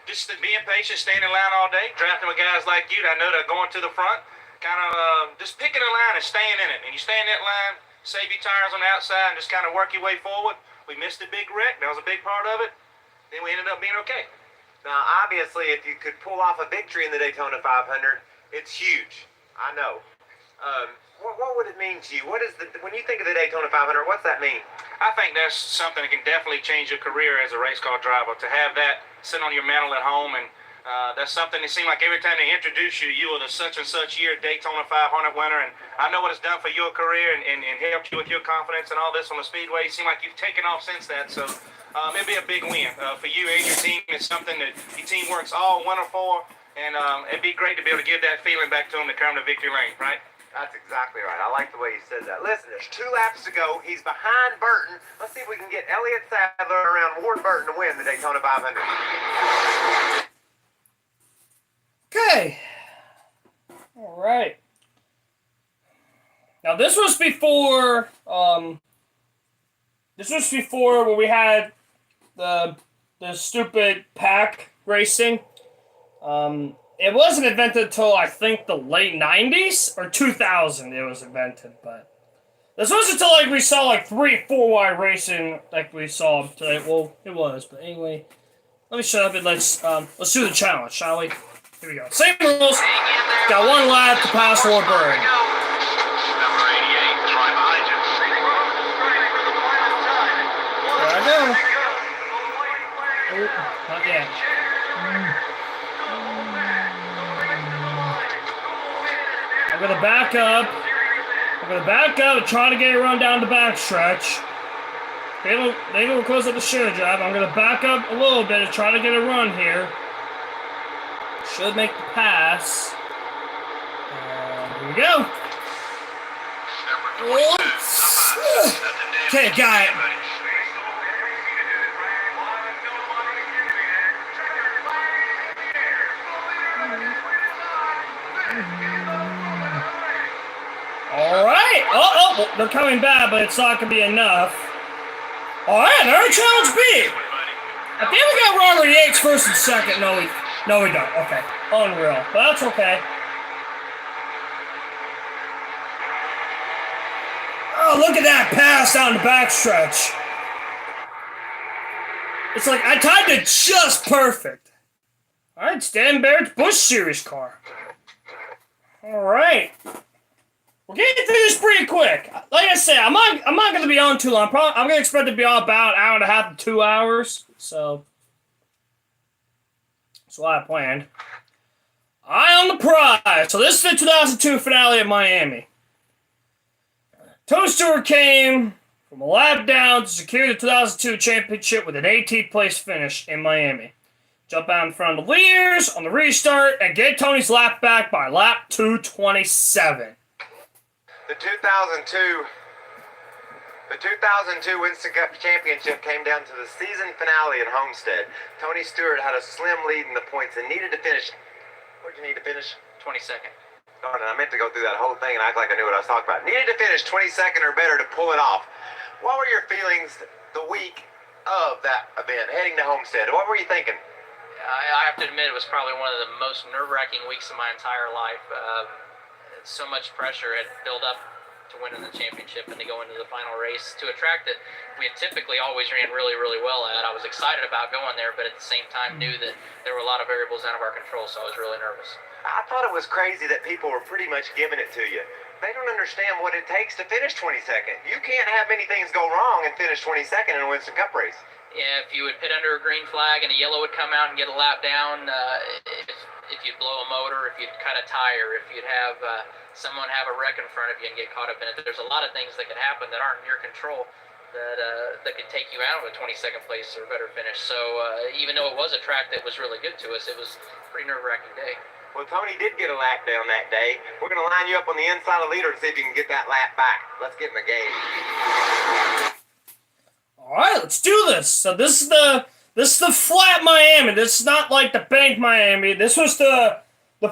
Just being patient, staying in line all day, drafting with guys like you that know that going to the front, kind of just picking a line and staying in it. And you stay in that line, save your tires on the outside, and just kind of work your way forward. We missed a big wreck. That was a big part of it. Then we ended up being okay. Now, obviously, if you could pull off a victory in the Daytona 500, it's huge. I know. What would it mean to you? What is when you think of the Daytona 500, what's that mean? I think that's something that can definitely change your career as a race car driver. To have that sit on your mantle at home, and that's something that seems like every time they introduce you, you were the such and such year Daytona 500 winner, and I know what it's done for your career and helped you with your confidence and all this on the Speedway. It seems like you've taken off since that, so it'd be a big win for you and your team. It's something that your team works all winter for, and it'd be great to be able to give that feeling back to them to come to victory lane, right? That's exactly right. I like the way you said that. Listen, there's 2 laps to go. He's behind Burton. Let's see if we can get Elliott Sadler around Ward Burton to win the Daytona 500. Okay. All right. Now this was before. This was before where we had the stupid pack racing. It wasn't invented until I think the late 90s or 2000 it was invented, but this wasn't until like we saw like 3-4 wide racing like we saw today. Well, it was, but anyway, let me shut up and let's do the challenge, shall we? Here we go. Same rules. Got 1 lap to pass Warburton. Number 88, try behind you. There I go. Oh, not yet. I'm gonna back up. And try to get it run down the backstretch. They don't close up the shear drive. I'm gonna back up a little bit and try to get a run here. Should make the pass. Here we go. Okay, got it. Alright! Oh, they're coming back, but it's not going to be enough. Alright, another challenge B! I think we got Robert Yates first and second. No, we don't. Okay. Unreal. But that's okay. Oh, look at that pass down the backstretch. It's like I timed it just perfect. Alright, Stan Barrett's Busch Series car. Alright. We're getting through this pretty quick. Like I said, I'm not going to be on too long. I'm going to expect to be on about an hour and a half to 2 hours. So, that's what I planned. Eye on the prize. So this is the 2002 finale at Miami. Tony Stewart came from a lap down to secure the 2002 championship with an 18th place finish in Miami. Jump out in front of the leaders on the restart and get Tony's lap back by lap 227. The 2002 Winston Cup Championship came down to the season finale at Homestead. Tony Stewart had a slim lead in the points and needed to finish. Where'd you need to finish? 22nd. Darn it, I meant to go through that whole thing and act like I knew what I was talking about. Needed to finish 22nd or better to pull it off. What were your feelings the week of that event, heading to Homestead? What were you thinking? I have to admit, it was probably one of the most nerve-wracking weeks of my entire life. So much pressure had built up to winning the championship and to go into the final race to a track that we had typically always ran really, really well at. I was excited about going there, but at the same time knew that there were a lot of variables out of our control, so I was really nervous. I thought it was crazy that people were pretty much giving it to you. They don't understand what it takes to finish 22nd. You can't have many things go wrong and finish 22nd in a Winston Cup race. Yeah, if you would pit under a green flag and a yellow would come out and get a lap down, if you'd blow a motor, if you'd cut a tire, if you'd have someone have a wreck in front of you and get caught up in it, there's a lot of things that could happen that aren't in your control that could take you out of a 22nd place or better finish. So even though it was a track that was really good to us, it was a pretty nerve-wracking day. Well, Tony did get a lap down that day. We're going to line you up on the inside of the leader to see if you can get that lap back. Let's get in the game. All right, let's do this. So this is the flat Miami. This is not like the bank Miami. This was the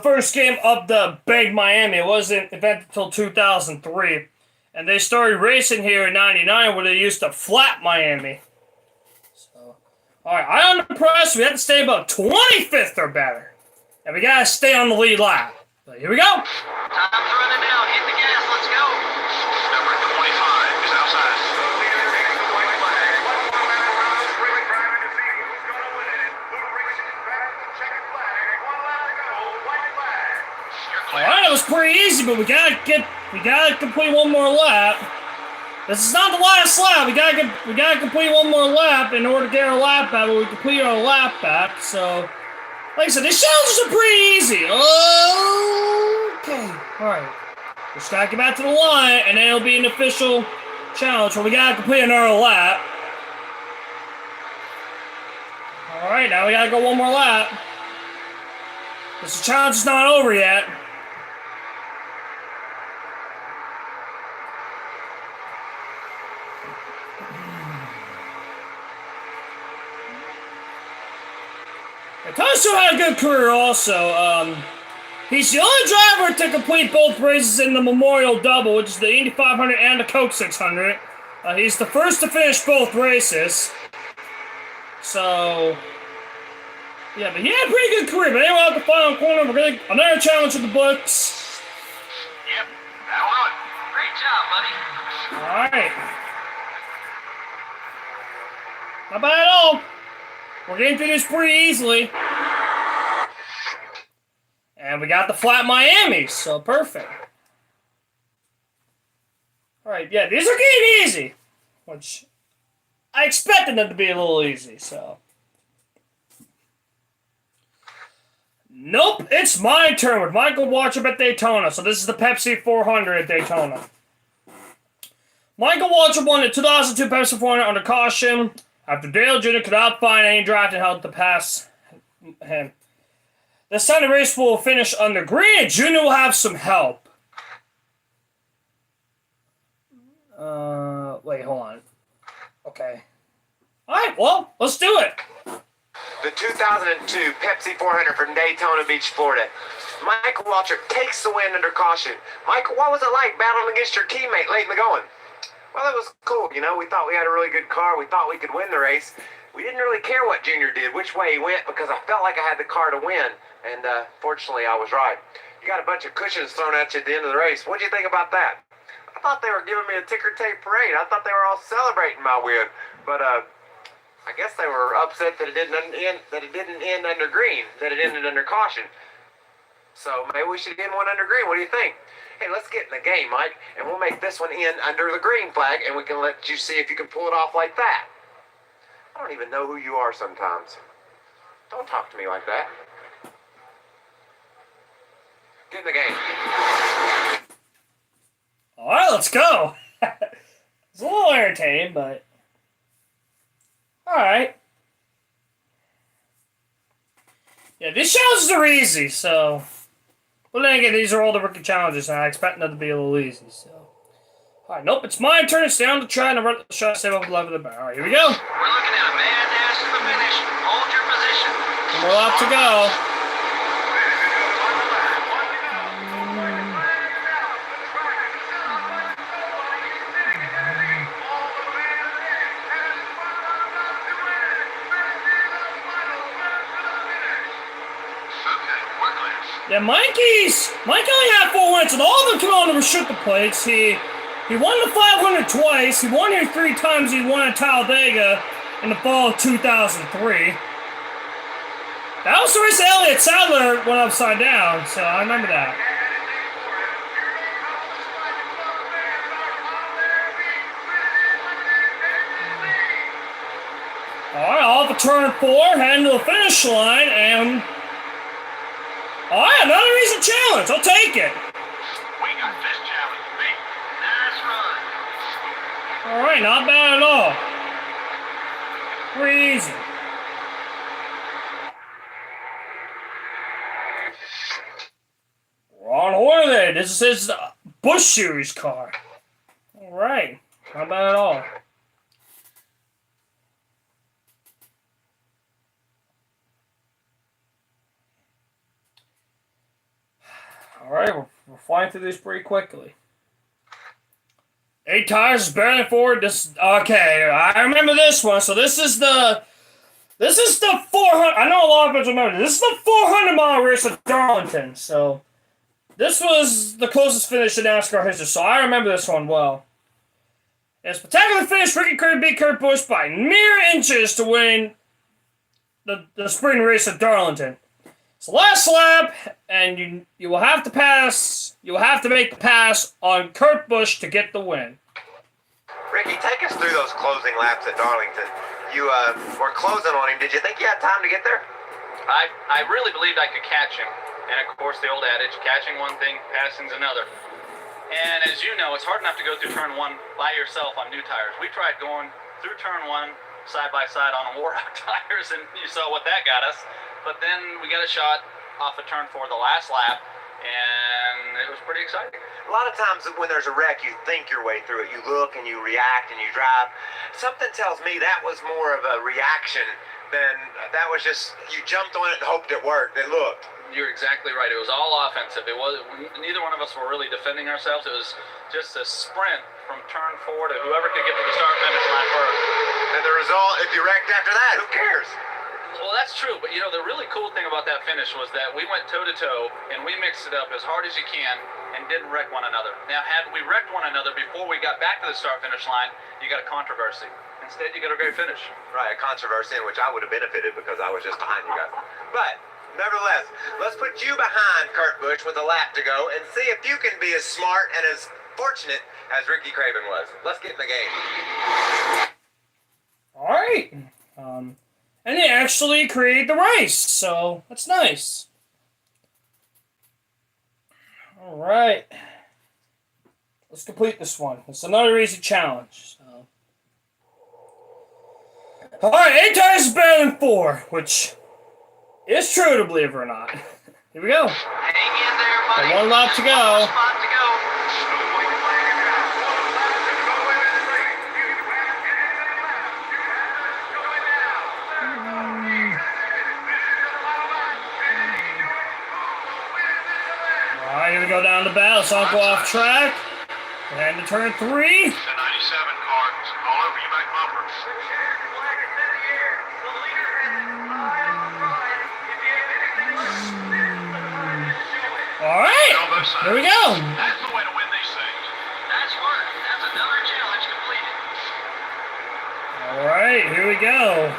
first game of the bank Miami. It wasn't invented until 2003. And they started racing here in 99 where they used the flat Miami. So, all right, I'm impressed. We have to stay about 25th or better. And we got to stay on the lead lap. So here we go. Time's running out. Hit the gas. Let's go. Number 25 is outside. The leader takes the white flag. 1 mile around the straight, driving to see who's going to win it. Who brings it back? Checkered flag. 1 lap to go. White flag. All right, it was pretty easy, but we gotta complete one more lap. This is not the last lap. We gotta complete one more lap in order to get our lap back. But we completed our lap back, so. Like I said, these challenges are pretty easy. Okay. Alright. Just gotta get back to the line, and then it'll be an official challenge where we gotta complete another lap. Alright, now we gotta go one more lap. This challenge is not over yet. Tunstall had a good career also. He's the only driver to complete both races in the Memorial Double, which is the Indy 500 and the Coke 600. He's the first to finish both races. So, yeah, but he had a pretty good career. But anyway, at the final corner, we're going to another challenge in the books. Yep, that'll do it. Great job, buddy. All right. Not bad at all. We're getting through this pretty easily. And we got the flat Miami, so perfect. Alright, yeah, these are getting easy. Which I expected them to be a little easy, so. Nope, it's my turn with Michael Waltrip at Daytona. So this is the Pepsi 400 at Daytona. Michael Waltrip won the 2002 Pepsi 400 under caution after Dale Jr. could not find any drive to help to pass him. This time the race will finish under green, and Jr. will have some help. Wait, hold on. Okay. Alright, well, let's do it. The 2002 Pepsi 400 from Daytona Beach, Florida. Michael Waltrip takes the win under caution. Michael, what was it like battling against your teammate late in the going? Well, it was cool, you know. We thought we had a really good car. We thought we could win the race. We didn't really care what Junior did, which way he went, because I felt like I had the car to win. And fortunately, I was right. You got a bunch of cushions thrown at you at the end of the race. What do you think about that? I thought they were giving me a ticker tape parade. I thought they were all celebrating my win. But I guess they were upset that it didn't end under green, that it ended under caution. So maybe we should end one under green. What do you think? Hey, let's get in the game, Mike, and we'll make this one end under the green flag, and we can let you see if you can pull it off like that. I don't even know who you are sometimes. Don't talk to me like that. Get in the game. All right, let's go. It's a little entertaining, but all right. Yeah, these challenges are easy, so. But then again, these are all the rookie challenges, and I expect them to be a little easy, so. Alright, nope, it's my turn to stay on the track and run the shot, save up the level of the bar. Alright, here we go. We're looking at a mad dash to the finish. Hold your position. One more lap to go. Yeah, Mikey only had 4 wins, and all of them come on the restricted plates. He He won the 500 twice. He won here 3 times. He won at Talladega in the fall of 2003. That was the race Elliott Sadler went upside down, so I remember that. Alright, off of turn 4, heading to the finish line, and... Alright, another easy challenge. I'll take it. We got this challenge beat. Nice run. Alright, not bad at all. Pretty easy. Ron Horley, this is his Busch Series car. Alright, not bad at all. Alright, we're flying through this pretty quickly. 8 tires is better than 4. Okay, I remember this one. So this is the 400. I know a lot of people remember this. This is the 400-mile race at Darlington. So this was the closest finish in NASCAR history. So I remember this one well. In a spectacular finish, Ricky Craven beat Kurt Busch by mere inches to win the spring race at Darlington. It's the last lap, and you will have to pass. You will have to make the pass on Kurt Busch to get the win. Ricky, take us through those closing laps at Darlington. You were closing on him. Did you think you had time to get there? I really believed I could catch him. And of course, the old adage, catching one thing, passing's another. And as you know, it's hard enough to go through turn 1 by yourself on new tires. We tried going through turn 1 side by side on wore-out tires, and you saw what that got us. But then we got a shot off of turn 4 the last lap, and it was pretty exciting. A lot of times when there's a wreck, you think your way through it. You look and you react and you drive. Something tells me that was more of a reaction than that was just you jumped on it and hoped it worked. It looked. You're exactly right. It was all offensive. It was neither one of us were really defending ourselves. It was just a sprint from turn 4 to whoever could get to the start-finish line first. And the result, if you wrecked after that, who cares? Well, that's true, but you know, the really cool thing about that finish was that we went toe-to-toe, and we mixed it up as hard as you can, and didn't wreck one another. Now, had we wrecked one another before we got back to the start-finish line, you got a controversy. Instead, you got a great finish. Right, a controversy in which I would have benefited because I was just behind you guys. But, nevertheless, let's put you behind Kurt Busch with a lap to go and see if you can be as smart and as fortunate as Ricky Craven was. Let's get in the game. All right. And they actually created the race, so that's nice. All right. Let's complete this one. It's another easy challenge. So. All right, 8 tires is better than 4, which is true to believe it or not. Here we go. Hang in there, buddy. Got one lap to go. One spot to go. All right, here we go down the battle. Let's all go off track. And to turn 3. The 97 car all over you back bumper. All right, here we go. That's the way to win these things. That's work. That's another challenge completed. All right, here we go.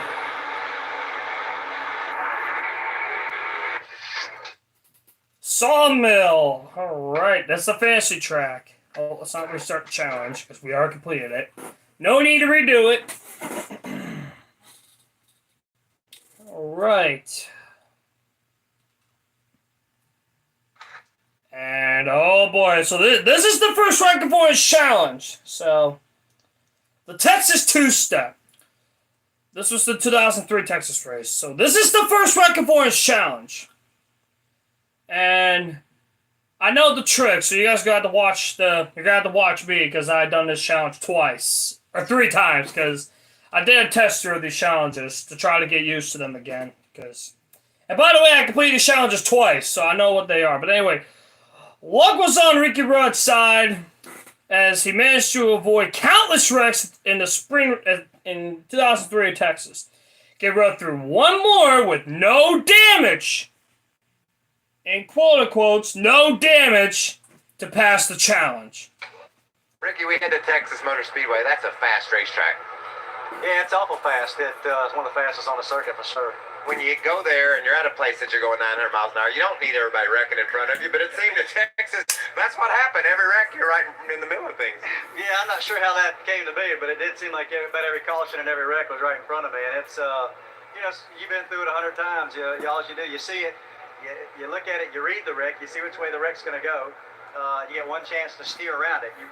Sawmill. All right, that's the fantasy track. Oh, let's not restart the challenge because we already completed it. No need to redo it. All right. And oh boy, so this is the first rank performance challenge. So the Texas two-step. This was the 2003 Texas race. So this is the first rank performance challenge. And I know the trick, so you guys got to watch me because I done this challenge twice or 3 times because I did a test through these challenges to try to get used to them again. And by the way, I completed these challenges twice, so I know what they are. But anyway, luck was on Ricky Rudd's side as he managed to avoid countless wrecks in the spring in 2003 in Texas. Get Rudd through one more with no damage. In quote-unquotes, no damage to pass the challenge. Ricky, we head to Texas Motor Speedway. That's a fast racetrack. Yeah, it's awful fast. It's one of the fastest on the circuit for sure. When you go there and you're at a place that you're going 900 miles an hour, you don't need everybody wrecking in front of you, but it seemed to Texas, that's what happened. Every wreck, you're right in the middle of things. Yeah, I'm not sure how that came to be, but it did seem like about every caution and every wreck was right in front of me. And it's, you've been through it 100 times. All you do, you see it, you look at it, you read the wreck, you see which way the wreck's going to go. You get one chance to steer around it. You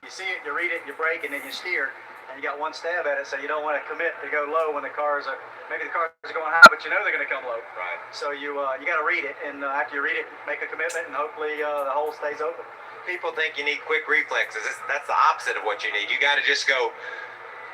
see it, you read it, you brake, and then you steer. And you got one stab at it, so you don't want to commit to go low when the cars are going high, but you know they're going to come low. Right. So you got to read it, and after you read it, make a commitment, and hopefully the hole stays open. People think you need quick reflexes. That's the opposite of what you need. You got to just go,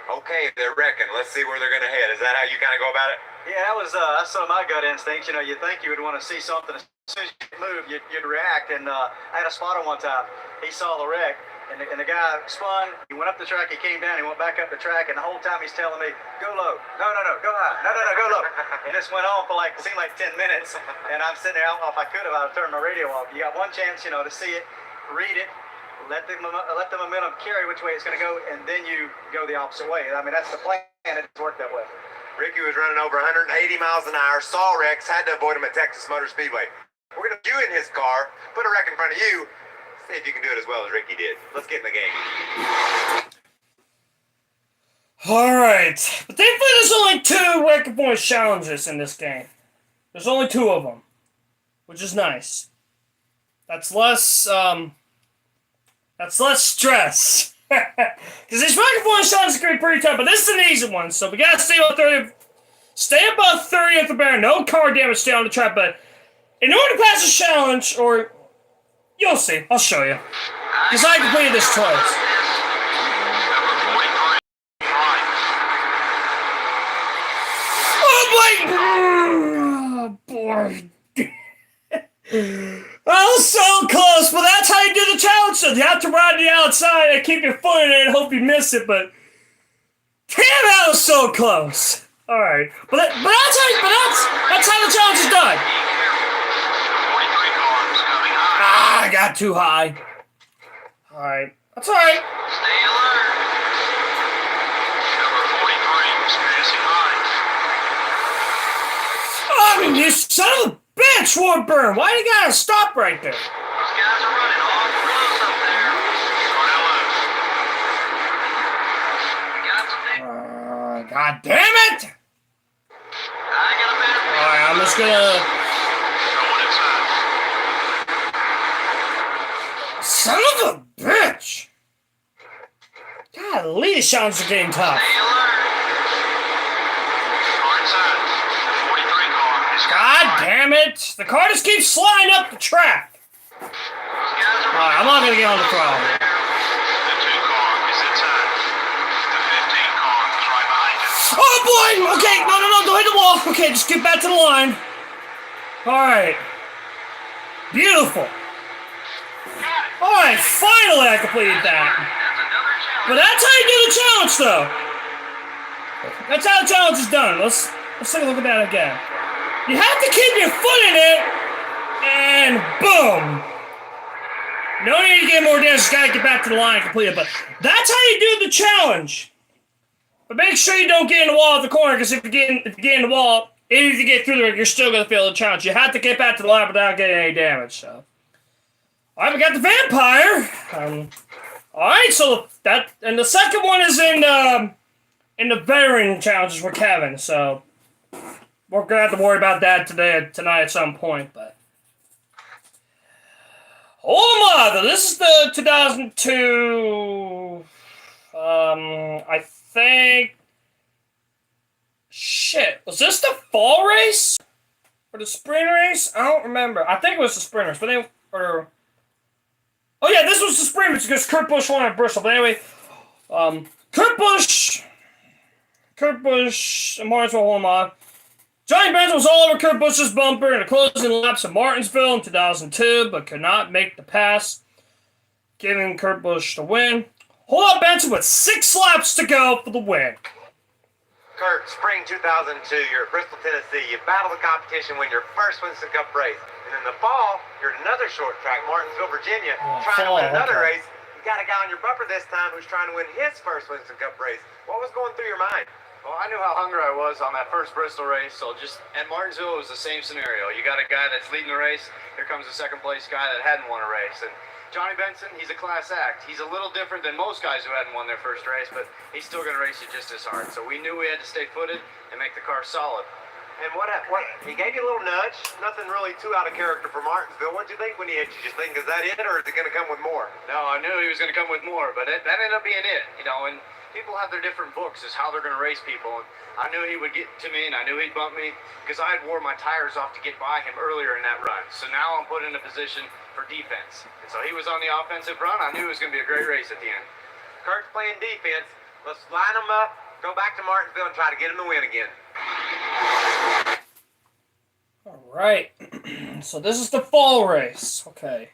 okay, they're wrecking. Let's see where they're going to head. Is that how you kind of go about it? Yeah, that's some of my gut instincts. You think you would want to see something. As soon as you move, you'd react. And I had a spotter one time. He saw the wreck. And the guy spun, he went up the track, he came down, he went back up the track, and the whole time he's telling me, go low, no, go high, no, go low. And this went on for it seemed like 10 minutes, and I'm sitting there, I don't know if I could have, I would turn my radio off. You got one chance, to see it, read it, let the momentum carry which way it's going to go, and then you go the opposite way. I mean, that's the plan, it's worked that way. Ricky was running over 180 miles an hour, saw wrecks, had to avoid him at Texas Motor Speedway. We're going to put you in his car, put a wreck in front of you, see if you can do it as well as Ricky did. Let's get in the game. Alright. But thankfully there's only 2 record points challenges in this game. There's only 2 of them. Which is nice. That's less stress. Because these record points challenges can be pretty tough, but this is an easy one, so we gotta stay above 30 at the bar. No car damage, stay on the track, but in order to pass this challenge, or you'll see. I'll show you. Because I completed this twice. Oh boy. Oh, so close. But that's how you do the challenge. So you have to ride the outside and keep your foot in it and hope you miss it. But damn, that was so close. All right. But that's how the challenge is done. I got too high. Alright. That's alright. Stay alert. Number 43 was passing high. I mean, you son of a bitch, Warburn. Why do you gotta stop right there? Those guys are running awful close up there. Got some big. God damn it! I got a better. Alright, I'm just gonna... Son of a bitch! Golly, this challenge is getting tough. God damn it! The car just keeps sliding up the track. Alright, I'm not gonna get on the throttle. The 2 car is inside. The 15 car is right behind it. Oh boy! Okay, no, don't hit the wall. Okay, just get back to the line. Alright. Beautiful. Alright, finally I completed that. But that's how you do the challenge, though. That's how the challenge is done. Let's take a look at that again. You have to keep your foot in it, and boom. No need to get more damage, just gotta get back to the line and complete it. But that's how you do the challenge. But make sure you don't get in the wall at the corner, because if you get in the wall, even if you get through there, you're still gonna fail the challenge. You have to get back to the line without getting any damage, so. Alright, we got the vampire. Alright, so that, and the second one is in the veteran challenges for Kevin, so we're gonna have to worry about that tonight at some point, but. Oh mother, this is the 2002, I think, shit, was this the fall race? Or the spring race? I don't remember. I think it was the spring race, but they, or, oh yeah, this was the spring race because Kurt Busch won at Bristol. But anyway, Kurt Busch, and Martinsville won on. Johnny Benson was all over Kurt Busch's bumper in the closing laps of Martinsville in 2002, but could not make the pass, giving Kurt Busch the win. Hold up Benson with 6 laps to go for the win. Kurt, spring 2002, you're at Bristol, Tennessee. You battle the competition, win your first Winston Cup race. And in the fall, you're at another short track, Martinsville, Virginia, trying to win another race. You got a guy on your bumper this time who's trying to win his first Winston Cup race. What was going through your mind? Well, I knew how hungry I was on that first Bristol race, so just at Martinsville, it was the same scenario. You got a guy that's leading the race, here comes a second place guy that hadn't won a race. And Johnny Benson, he's a class act. He's a little different than most guys who hadn't won their first race, but he's still going to race you just as hard. So we knew we had to stay footed and make the car solid. And what he gave you a little nudge, nothing really too out of character for Martinsville. What'd you think when he hit you? Just think, is that it, or is it going to come with more? No, I knew he was going to come with more, but that ended up being it, you know, and people have their different books as how they're going to race people. And I knew he would get to me, and I knew he'd bump me because I had wore my tires off to get by him earlier in that run. So now I'm put in a position for defense. And so he was on the offensive run. I knew it was going to be a great race at the end. Kurt's playing defense. Let's line them up, go back to Martinsville, and try to get him to win again. All right. So this is the fall race. Okay.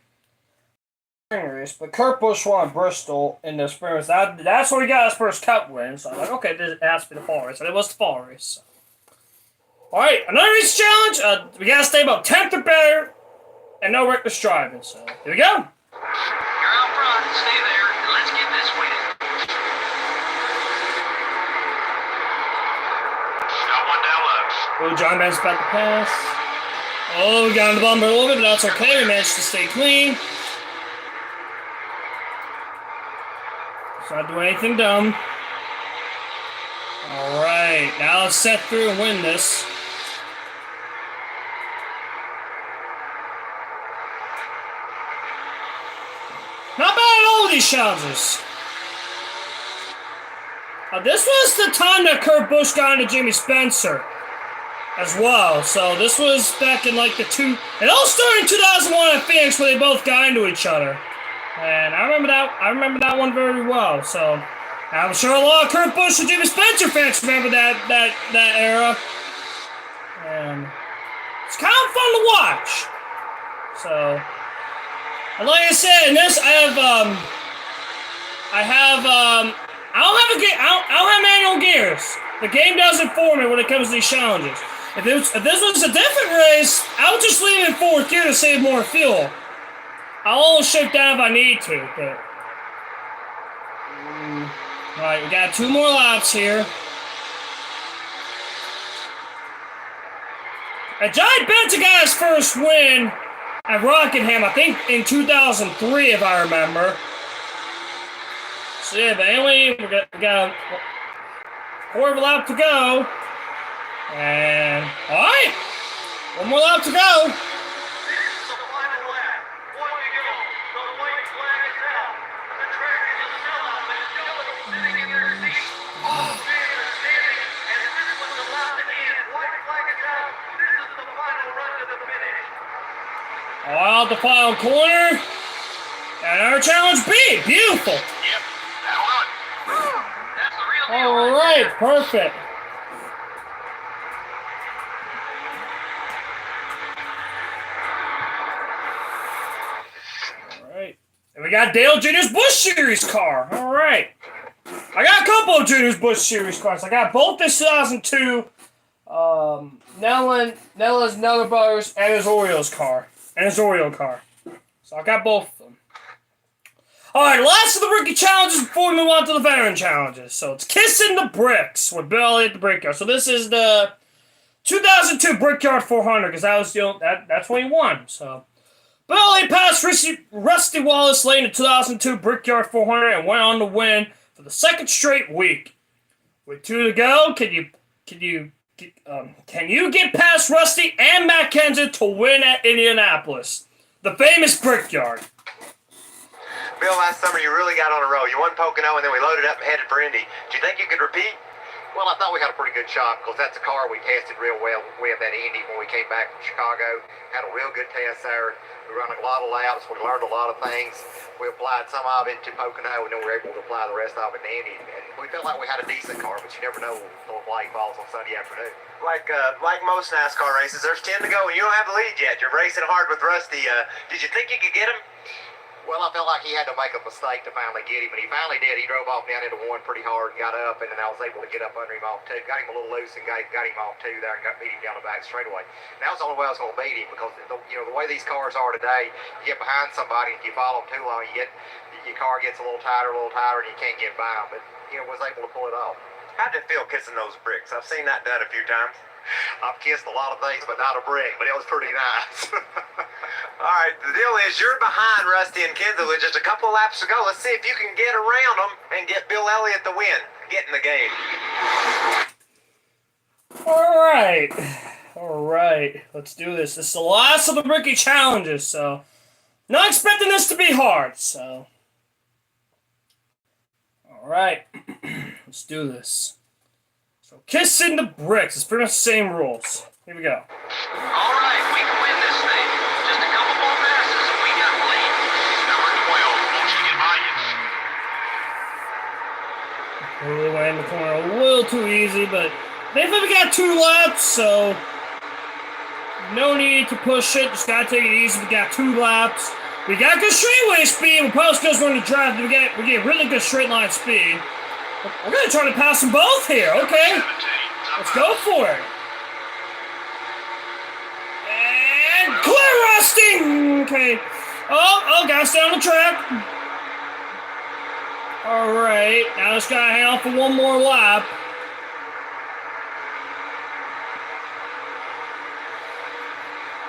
Spring race, but Kurt Busch won Bristol in the spring race. That's where he got his first Cup win. So I'm like, okay, this has to be the fall race. And it was the fall race. So. All right, another race challenge. We got to stay about 10th or better, and no reckless driving. So here we go. You're out front. Stay there, and let's get this win. Got one down low. Oh, John Ben's about to pass. Oh, we got on the bumper a little bit, but that's okay. We managed to stay clean. Let's not do anything dumb. All right, now let's set through and win this. Not bad at all these challenges. This was the time that Kurt Busch got into Jimmy Spencer as well. So this was back in like it all started in 2001 at Phoenix where they both got into each other. And I remember that one very well. So I'm sure a lot of Kurt Busch and Jimmy Spencer fans remember that era. And it's kind of fun to watch. So, and like I said, in this I don't have manual gears. The game does it for me when it comes to these challenges. If this was a different race, I would just leave it in fourth gear to save more fuel. I'll always shift down if I need to, but... Alright, we got 2 more laps here. Johnny Benson got his first win at Rockingham, I think in 2003, if I remember. So yeah, but anyway, we got a quarter of a lap to go. And, alright, 1 more lap to go. This is the final lap. 1 to go. The white flag is out. The track is a sellout, but nobody's sitting in their seats. All fans are standing, and this one's about to end. White flag is out. This is the final run to the finish. Out the final corner. And our challenge B. Beautiful. Yep. That'll do it. That's the real deal. All right, perfect. All right. And we got Dale Jr.'s Busch Series car. All right. I got a couple of Jr.'s Busch Series cars. I got both the 2002 Nella's Nether Brothers and his Oreo car. So I got both of them. Alright, last of the rookie challenges before we move on to the veteran challenges. So it's Kissing the Bricks with Bill at the Brickyard. So this is the 2002 Brickyard 400 because that was that's when he won. So Bill passed Rusty Wallace late in the 2002 Brickyard 400 and went on to win for the second straight week. With 2 to go, can you get past Rusty and Matt Kenseth to win at Indianapolis, the famous Brickyard? Bill, last summer you really got on a roll. You won Pocono, and then we loaded up and headed for Indy. Do you think you could repeat? Well, I thought we had a pretty good shot because that's a car we tested real well with at Indy when we came back from Chicago. Had a real good test there. We ran a lot of laps. We learned a lot of things. We applied some of it to Pocono, and then we were able to apply the rest of it to Indy. And we felt like we had a decent car, but you never know until the flag falls on Sunday afternoon. Like most NASCAR races, there's 10 to go, and you don't have the lead yet. You're racing hard with Rusty. Did you think you could get him? Well, I felt like he had to make a mistake to finally get him, and he finally did. He drove off down into one pretty hard and got up, and then I was able to get up under him off two. Got him a little loose and got him off two there and beat him down the back straightaway. And that was the only way I was going to beat him because the way these cars are today, you get behind somebody, if you follow them too long, your car gets a little tighter, and you can't get by them. But was able to pull it off. How'd it feel kissing those bricks? I've seen that done a few times. I've kissed a lot of things, but not a brick, but it was pretty nice. All right, the deal is you're behind Rusty and Kenzie with just a couple of laps to go. Let's see if you can get around them and get Bill Elliott the win. Get in the game. All right. Let's do this. This is the last of the Ricky challenges, so not expecting this to be hard. So, all right, let's do this. So, kissing the bricks. It's pretty much the same rules. Here we go. All right, we can win this thing. Just a couple more passes and we got the lead. Number 12, won't you get my Really went in the corner a little too easy, but thankfully we got 2 laps, so no need to push it. Just gotta take it easy. We got 2 laps. We got good straightaway speed. We're probably because we're in the draft. We get really good straight line speed. We're gonna try to pass them both here. Okay, let's go for it. And clear, Rusty. Okay. Oh, gotta stay on the track. All right, now just gotta hang out for one more lap.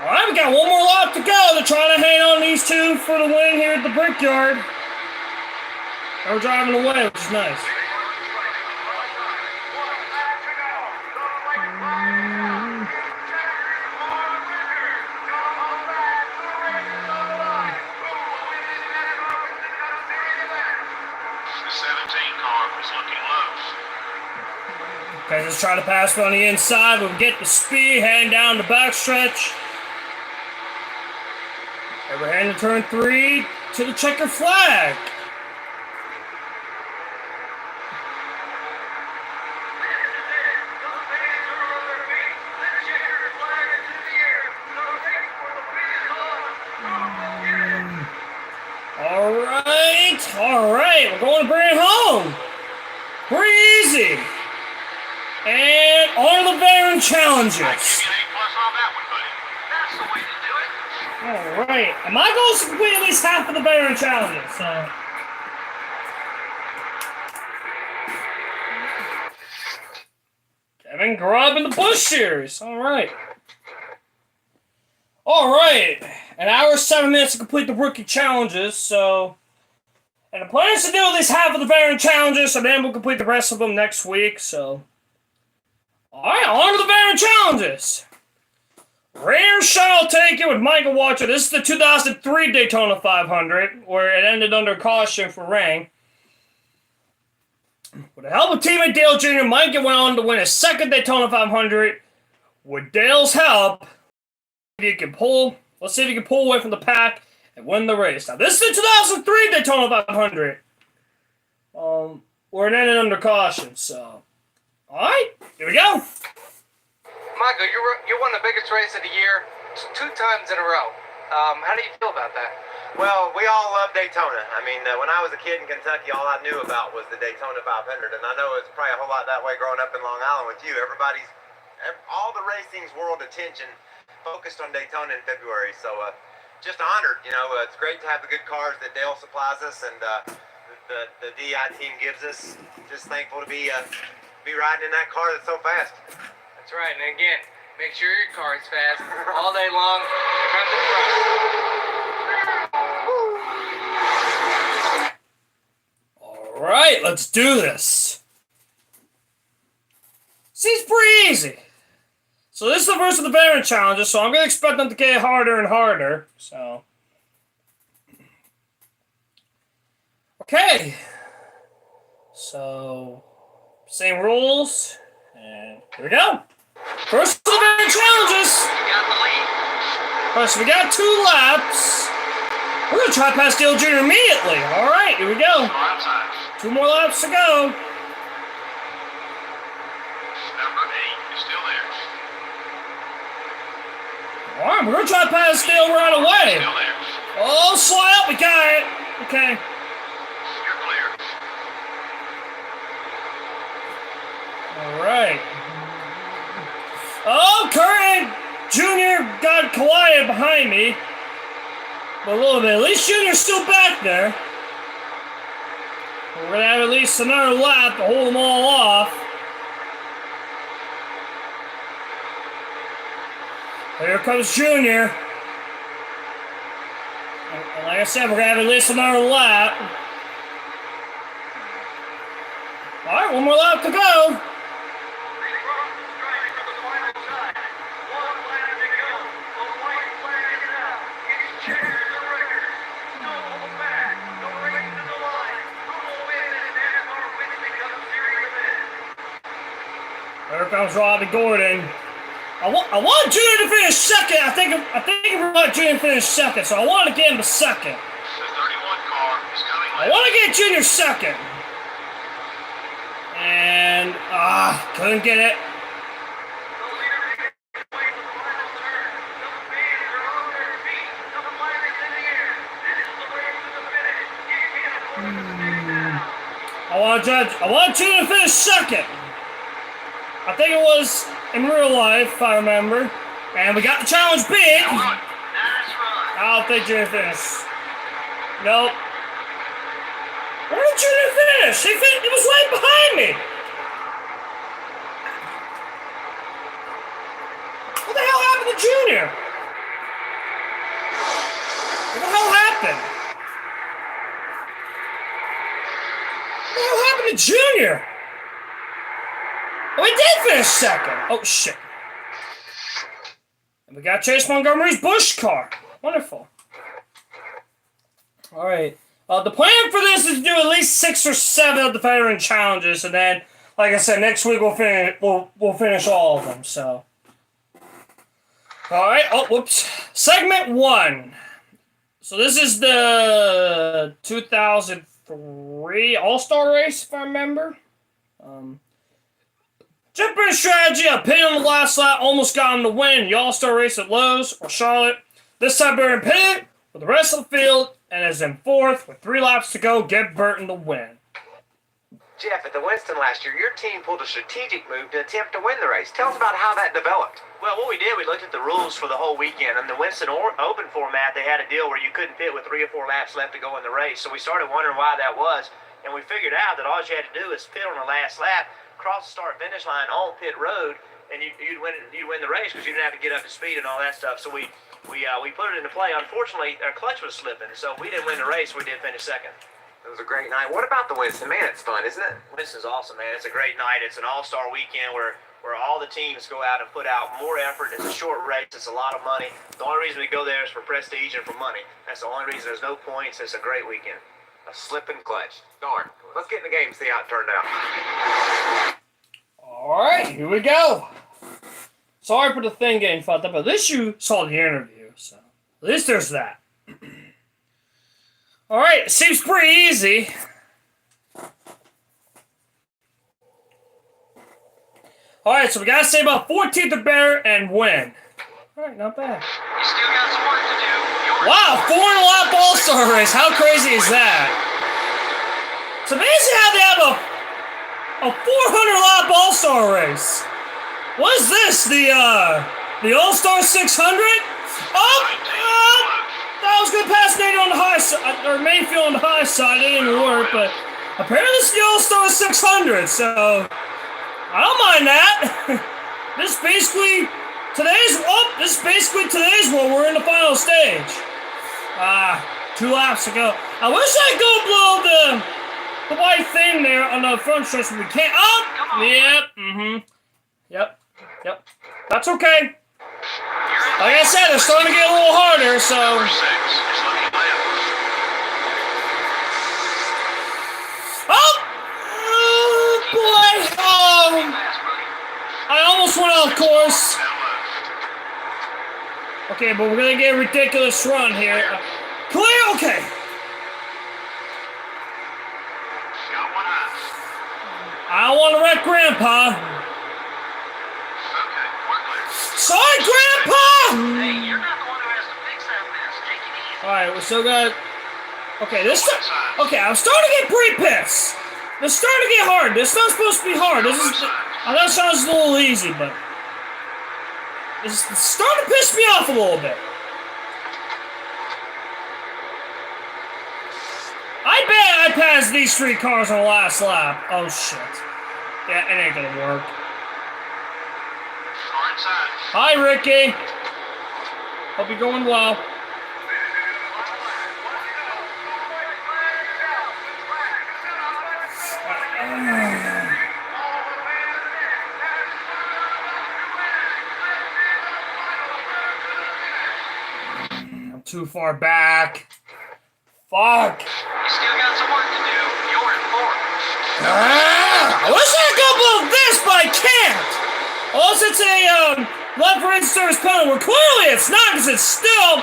All right, we got one more lap to go. They're trying to hang on these 2 for the win here at the Brickyard. They're driving away, which is nice. Okay, just try to pass on the inside. We'll get the speed, heading down the backstretch. And we're heading to turn 3 to the checker flag. All right, we're going to bring it home. Pretty easy. And on the veteran challenges. All right, and my goal is to complete at least half of the veteran challenges. So. Kevin Grubb in the Bush Series. All right. An hour 7 minutes to complete the rookie challenges. So. And the plan is to do at least half of the veteran challenges, so then we'll complete the rest of them next week, so. Alright, on to the veteran challenges. Rare shall take it with Michael Watcher. This is the 2003 Daytona 500, where it ended under caution for rain. With the help of teammate Dale Jr., Mike went on to win his second Daytona 500. With Dale's help, let's see if he can pull away from the pack and win the race. Now, this is the 2003 Daytona 500. Where it ended under caution, so. Alright, here we go. Michael, you won the biggest race of the year 2 times in a row. How do you feel about that? Well, we all love Daytona. I mean, when I was a kid in Kentucky, all I knew about was the Daytona 500, and I know it's probably a whole lot that way growing up in Long Island with you. All the racing's world attention focused on Daytona in February, so just honored. It's great to have the good cars that Dale supplies us and the DI team gives us. Just thankful to be riding in that car that's so fast. That's right, and again, make sure your car is fast all day long. Front to front. All right, let's do this. Seems pretty easy. So this is the first of the veteran challenges, so I'm going to expect them to get harder and harder. So, okay. So, same rules, and here we go. First of the veteran challenges. Alright, so we got 2 laps. We're going to try to pass Dale Jr. immediately. Alright, here we go. 2 more laps to go. Number 8 is still there. Alright, we're going to try to pass Dale right away. Oh, slide up, we got it. okay? You're clear. All right. Oh, Curran Jr. got collided behind me. But a little bit. At least Jr.'s still back there. We're gonna have at least another lap to hold them all off. Here comes Junior. And like I said, we're gonna have at least another lap. All right, one more lap to go. There comes Robbie Gordon. I want Junior to finish second. I think we want Junior to finish second, so I want to get him to second. The 31 car is coming. I want to get Junior second. And couldn't get it. I want Junior to finish second. I think it was in real life, if I remember. And we got the challenge big. I don't think Junior finished. Nope. Where did Junior finish? He was right behind me. What the hell happened to Junior? What the hell happened? What the hell happened to Junior? Oh, he did finish second. Oh, shit. And we got Chase Montgomery's Busch car. Wonderful. All right. The plan for this is to do at least 6 or 7 of the veteran challenges, and then, like I said, next week we'll finish all of them. So, all right. Oh, whoops. Segment 1. So this is the 2003 All-Star race, if I remember. Jumping strategy, I pitted on the last lap, almost got him to win the All-Star race at Lowe's or Charlotte. This time Burton pitted with the rest of the field and is in 4th with 3 laps to go, get Burton the win. Jeff, at the Winston last year, your team pulled a strategic move to attempt to win the race. Tell us about how that developed. Well, what we did, we looked at the rules for the whole weekend. In the Winston Open format, they had a deal where you couldn't pit with 3 or 4 laps left to go in the race. So we started wondering why that was, and we figured out that all you had to do is pit on the last lap, cross the start-finish line on pit road, and you'd win the race because you didn't have to get up to speed and all that stuff. So we put it into play. Unfortunately, our clutch was slipping, so we didn't win the race. We did finish second. It was a great night. What about the Winston? Man, it's fun, isn't it? Winston's awesome, man. It's a great night. It's an all-star weekend where all the teams go out and put out more effort. It's a short race. It's a lot of money. The only reason we go there is for prestige and for money. That's the only reason. There's no points. It's a great weekend. A slipping clutch. Darn. Let's get in the game and see how it turned out. All right, here we go. Sorry for the thing getting fucked up, but at least you saw the interview, so at least there's that. All right, seems pretty easy. All right, so we gotta stay about 14th or better and win. All right, not bad. You still got some work to do. Wow, 4-lap All-Star race. How crazy is that? It's amazing how they have a 400-lap All-Star race. What is this? The All-Star 600? I was gonna pass Nate on the high side, or Mayfield on the high side. It didn't work, but apparently this is the All-Star 600. So I don't mind that. This is basically today's one. We're in the final stage. 2 laps to go. I wish I could go blow the white thing there on the front stretch, but we can't. Oh! Yep. Yep. That's okay. Like I said, it's starting to get a little harder, so. Number 6 is looking left. Oh! Boy! I almost went off course. Okay, but we're gonna get a ridiculous run here. Clear? Okay. Got one eye. I don't want to wreck Grandpa. Okay, we're clear. Sorry, Grandpa! Hey, you're not the one who has to fix that mess. Take it easy. Alright, we still got Okay, okay, I'm starting to get pretty pissed. This starting to get hard. This is not supposed to be hard. This is. I know it sounds a little easy, but it's starting to piss me off a little bit. I bet I passed these 3 cars on the last lap. Oh shit. Yeah, it ain't gonna work. Hi, Ricky. Hope you're going well. I'm too far back. Fuck. You still got some work to do. You're in fourth. I wish I could blow this, but I can't. Also, it's a left for in-service penalty. Where clearly it's not, because it's still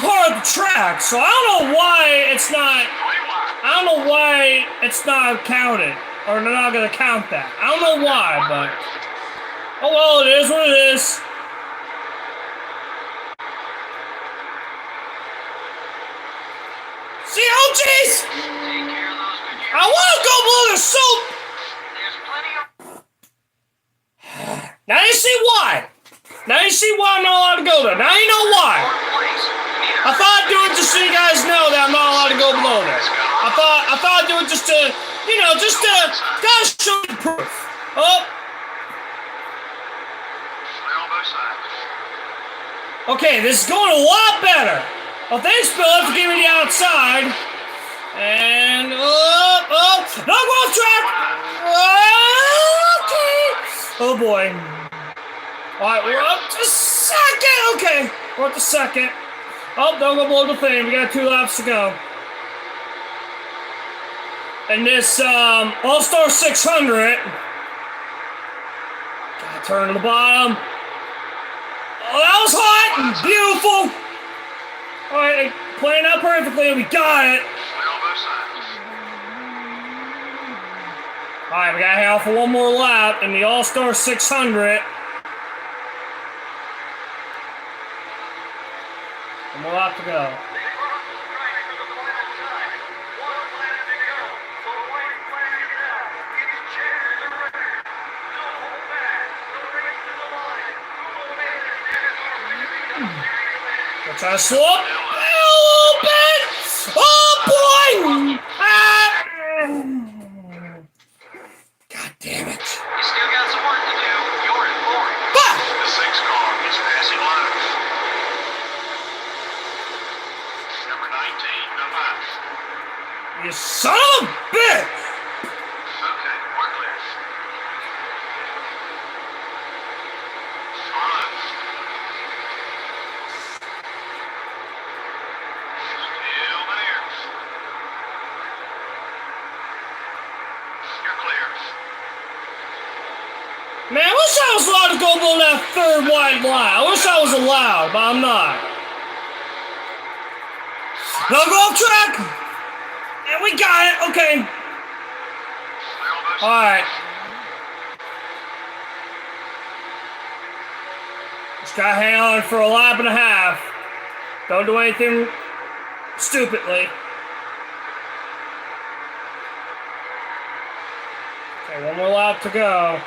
part of the track. So I don't know why it's not. I don't know why it's not counted, or they're not gonna count that. I don't know why, but oh well, it is what it is. See, oh jeez! I want to go blow the soap. Now you see why. Now you see why I'm not allowed to go there. Now you know why. I thought I'd do it just so you guys know that I'm not allowed to go below there. I thought I'd do it just to, you know, just to gotta show you proof. Oh. Okay, this is going a lot better. Well, thanks, Bill, for giving me the outside. And no, go off track. Okay. Oh boy. All right, we're up to second. Okay, we're up to second. Oh, don't go below the thing. We got 2 laps to go. And this All-Star 600. Gotta turn to the bottom. Oh, that was hot and beautiful. All right, playing out perfectly. We got it. All right, we got to hang out for 1 more lap in the All-Star 600. 1 more lap to go. We'll try to slow up a little bit. Oh boy! God damn it! You still got some work to do. You're in fourth. Fuck! The 6 car is passing lows. Number 19, no miles. You son of a bitch! Okay, we're clear. Run. Still there. You're clear. Man, I wish I was allowed to go below that 3rd white line. I wish I was allowed, but I'm not. No, go off track! And we got it, okay. Alright. Just gotta hang on for a lap and a half. Don't do anything stupidly. Okay, 1 more lap to go.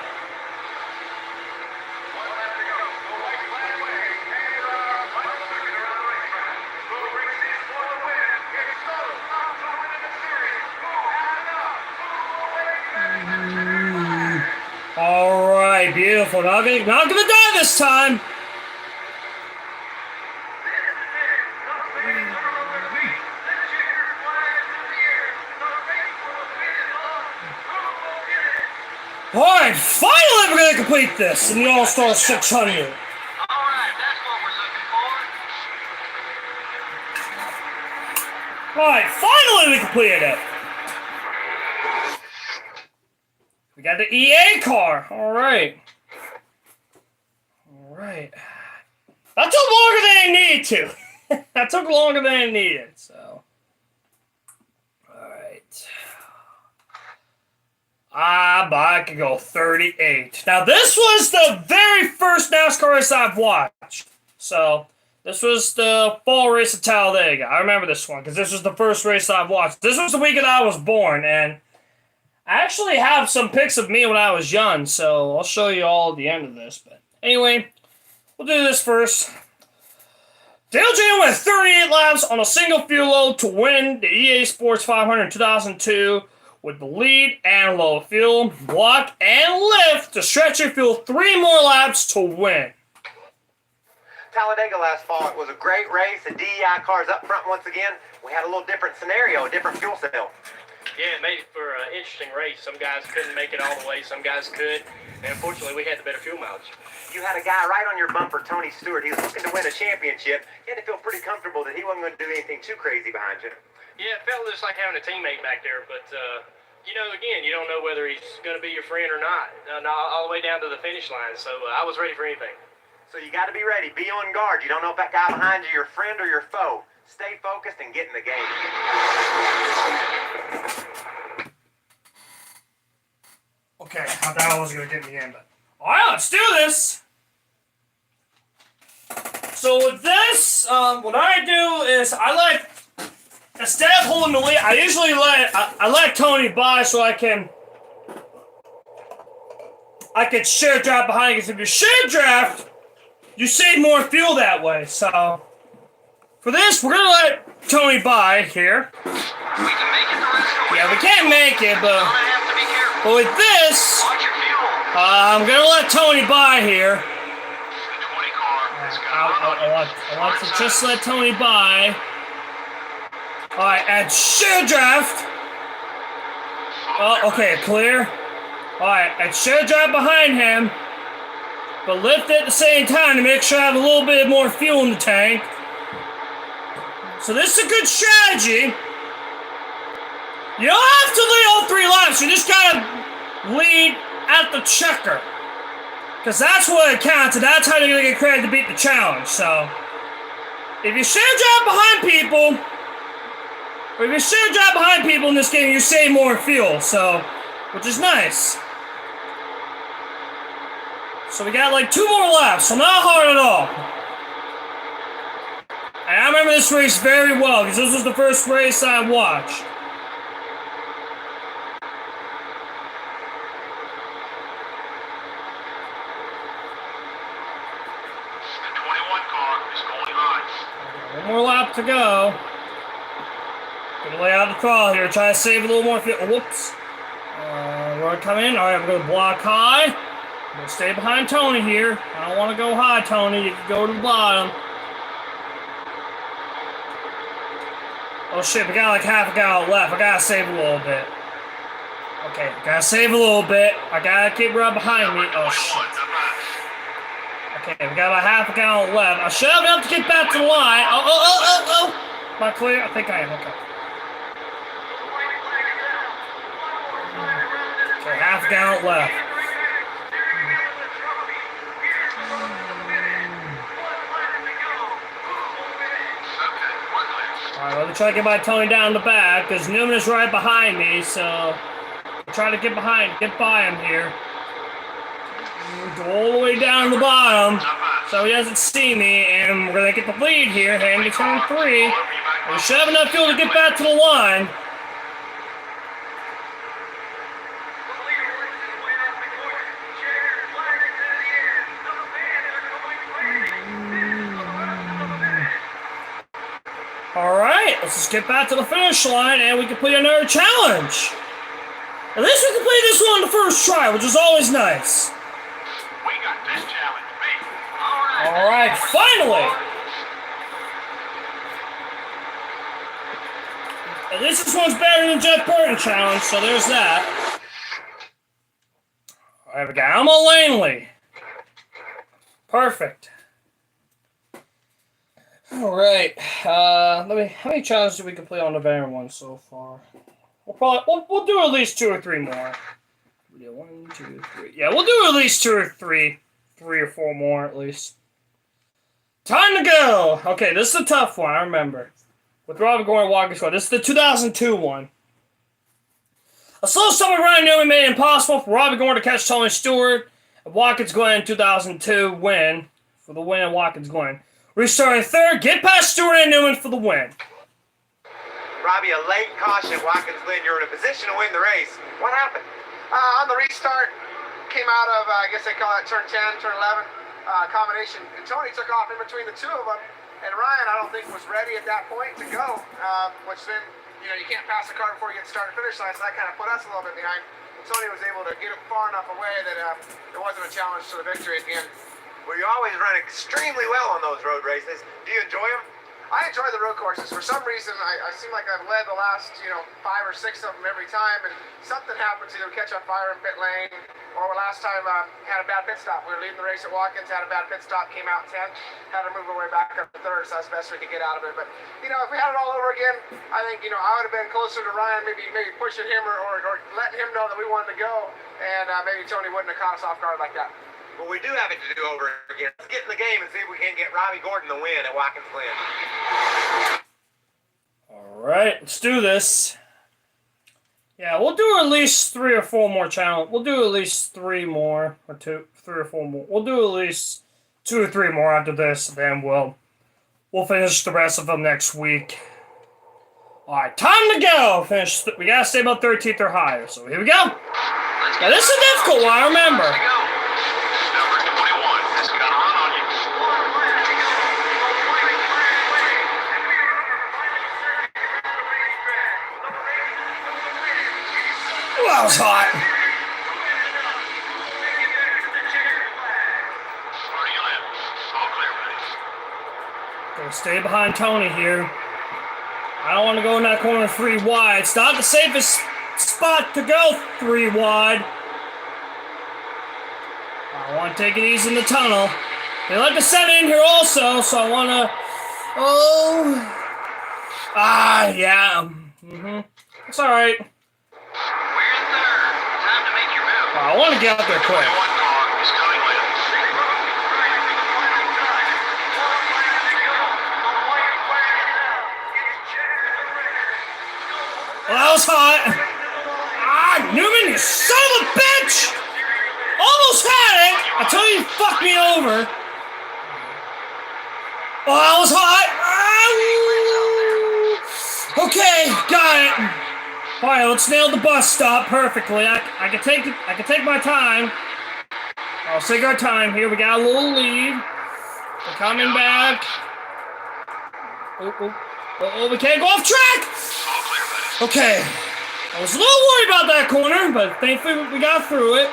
All right, beautiful. Not gonna die this time. All right, finally we're gonna complete this in the All-Star 600. All right, that's what we're looking for. All right, finally we completed it. We got the EA car. All right. All right. That took longer than I needed to. That took longer than I needed. So. All right. But I could go 38. Now, this was the very first NASCAR race I've watched. So, This was the fall race at Talladega. I remember this one because this was the first race I've watched. This was the week that I was born, and I actually have some pics of me when I was young, so I'll show you all at the end of this. But anyway, we'll do this first. Dale Jr. went 38 laps on a single fuel load to win the EA Sports 500 in 2002 with the lead and low fuel, block, and lift to stretch your fuel 3 more laps to win. Talladega last fall, it was a great race. The DEI cars up front once again. We had a little different scenario, a different fuel cell. Yeah, it made it for an interesting race. Some guys couldn't make it all the way, some guys could. And unfortunately, we had the better fuel mileage. You had a guy right on your bumper, Tony Stewart. He was looking to win a championship. You had to feel pretty comfortable that he wasn't going to do anything too crazy behind you. Yeah, it felt just like having a teammate back there. But, again, you don't know whether he's going to be your friend or not. All the way down to the finish line. So I was ready for anything. So you got to be ready. Be on guard. You don't know if that guy behind you your friend or your foe. Stay focused and get in the game. Okay, I thought I wasn't going to get in the end, but alright, let's do this! So with this, what I do is instead of holding the lead, I usually let Tony by so I can share draft behind you. Because if you share draft, you save more fuel that way. So for this, we're gonna let Tony by here. We can make it the rest of the way. Yeah, we can't make it, but with this, Watch your fuel. I'm gonna let Tony by here. The 20 car is I want to just let Tony by. Alright, and share draft. Oh, okay, clear. Alright, and share draft behind him. But lift it at the same time to make sure I have a little bit more fuel in the tank. So this is a good strategy. You don't have to lead all 3 laps. You just gotta lead at the checker. Because that's what it counts, and that's how you're gonna get credit to beat the challenge. So, if you share drop behind people, in this game, you save more fuel. So, which is nice. So we got like 2 more laps, so not hard at all. And I remember this race very well, because this was the first race I watched. The 21 car is going on. One more lap to go. Gonna lay out the throttle here, try to save a little more fuel. Whoops. We're gonna come in. Alright, we're gonna block high. I'm gonna stay behind Tony here. I don't want to go high, Tony. You can go to the bottom. Oh shit, we got like half a gallon left. I gotta save a little bit. Okay, gotta save a little bit. I gotta keep right behind me. Oh shit. Okay, we got about half a gallon left. I should have enough to get back to the line. Oh. Am I clear? I think I am. Okay. Okay, half a gallon left. Alright, let me try to get my Tony down the back, because Newman is right behind me, so I'm trying to get by him here. Go all the way down to the bottom, so he doesn't see me, and we're going to get the lead here, heading to turn 3. We should have enough fuel to get back to the line. Alright, let's just get back to the finish line and we complete another challenge. At least we completed this one on the first try, which is always nice. We got this challenge beat. Alright, finally! At least this one's better than the Jeff Burton challenge, so there's that. Alright, we got Elmo Langley. Perfect. Alright, how many challenges did we complete on the Veteran one so far? We'll do at least 2 or 3 more. Yeah, 1, 2, 3. Yeah, we'll do at least 2 or 3 or 4 more at least. Time to go! Okay, this is a tough one, I remember. With Robert Gore and Walker Squad. This is the 2002 one. A slow summer Ryan Newman made it impossible for Robert Gore to catch Tony Stewart at Watkins Glen in 2002 win. For the win at Watkins Glen. restarting third, get past Stewart and Newman for the win. Robbie, a late caution at Watkins Glen. You're in a position to win the race. What happened? On the restart, came out of, I guess they call it turn 10, turn 11 combination. And Tony took off in between the two of them. And Ryan, I don't think, was ready at that point to go, which then, you know, you can't pass the car before you get to start and finish line, so that kind of put us a little bit behind. And Tony was able to get him far enough away that it wasn't a challenge to the victory at the end. Well, you always run extremely well on those road races. Do you enjoy them? I enjoy the road courses. For some reason, I seem like I've led the last, 5 or 6 of them every time, and something happens, either catch on fire in pit lane, or last time had a bad pit stop. We were leading the race at Watkins, had a bad pit stop, came out 10th, had to move our way back up to 3rd, so that's the best we could get out of it. But, if we had it all over again, I think, I would have been closer to Ryan, maybe pushing him or letting him know that we wanted to go, and maybe Tony wouldn't have caught us off guard like that. Well, we do have it to do over again. Let's get in the game and see if we can get Robbie Gordon the win at Watkins Glen. All right, let's do this. Yeah, we'll do at least 3 or 4 more channels. We'll do at least 3 more, or 3 or 4 more. We'll do at least 2 or 3 more after this, and then we'll finish the rest of them next week. All right, time to go. Finish. We gotta stay about 13th or higher. So here we go. Now this is a difficult one. I remember. That was hot. Gonna stay behind Tony here. I don't want to go in that corner 3 wide. It's not the safest spot to go 3 wide. I want to take it easy in the tunnel. They like to set in here also, so I want to... yeah. It's all right. I want to get out there quick. Well, that was hot. Newman, you son of a bitch! Almost had it! I tell you, fucked me over. Oh, that was hot. Okay, got it. All right, let's nail the bus stop perfectly. I can take my time. I'll take our time here. We got a little lead. We're coming back. Oh, we can't go off track. Okay. I was a little worried about that corner, but thankfully we got through it.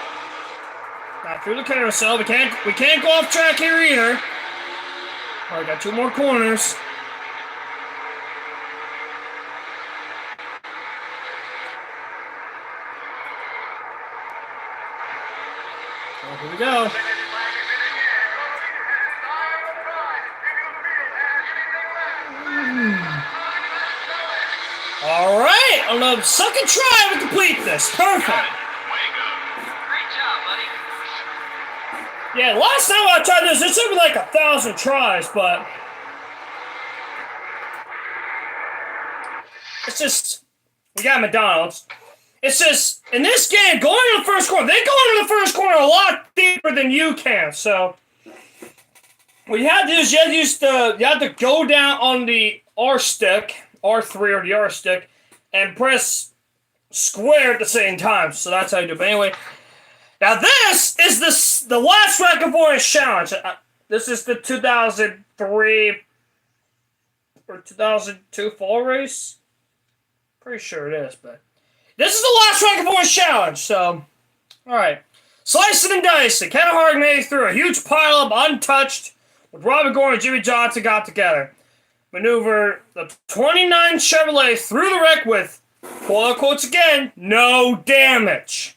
Got through the carousel. We can't go off track here either. All right, got 2 more corners. Here we go. All right, on the second try, we complete this. Perfect. Yeah, last time I tried this, it took me like 1,000 tries, but it's just, we got McDonald's. It's just, in this game, going to the first corner, they go into the first corner a lot deeper than you can, so what you had to do is you had to go down on the R stick, R3 or the R stick, and press square at the same time, so that's how you do it. But anyway, now this is the last record voice challenge. This is the 2003 or 2002 fall race. Pretty sure it is, but this is the last record voice challenge. So, all right, slice it and dice it. Kevin Hart made it through a huge pile of untouched. With Robert Gore and Jimmy Johnson got together, maneuver the 29 Chevrolet through the wreck with, quote quotes again, no damage.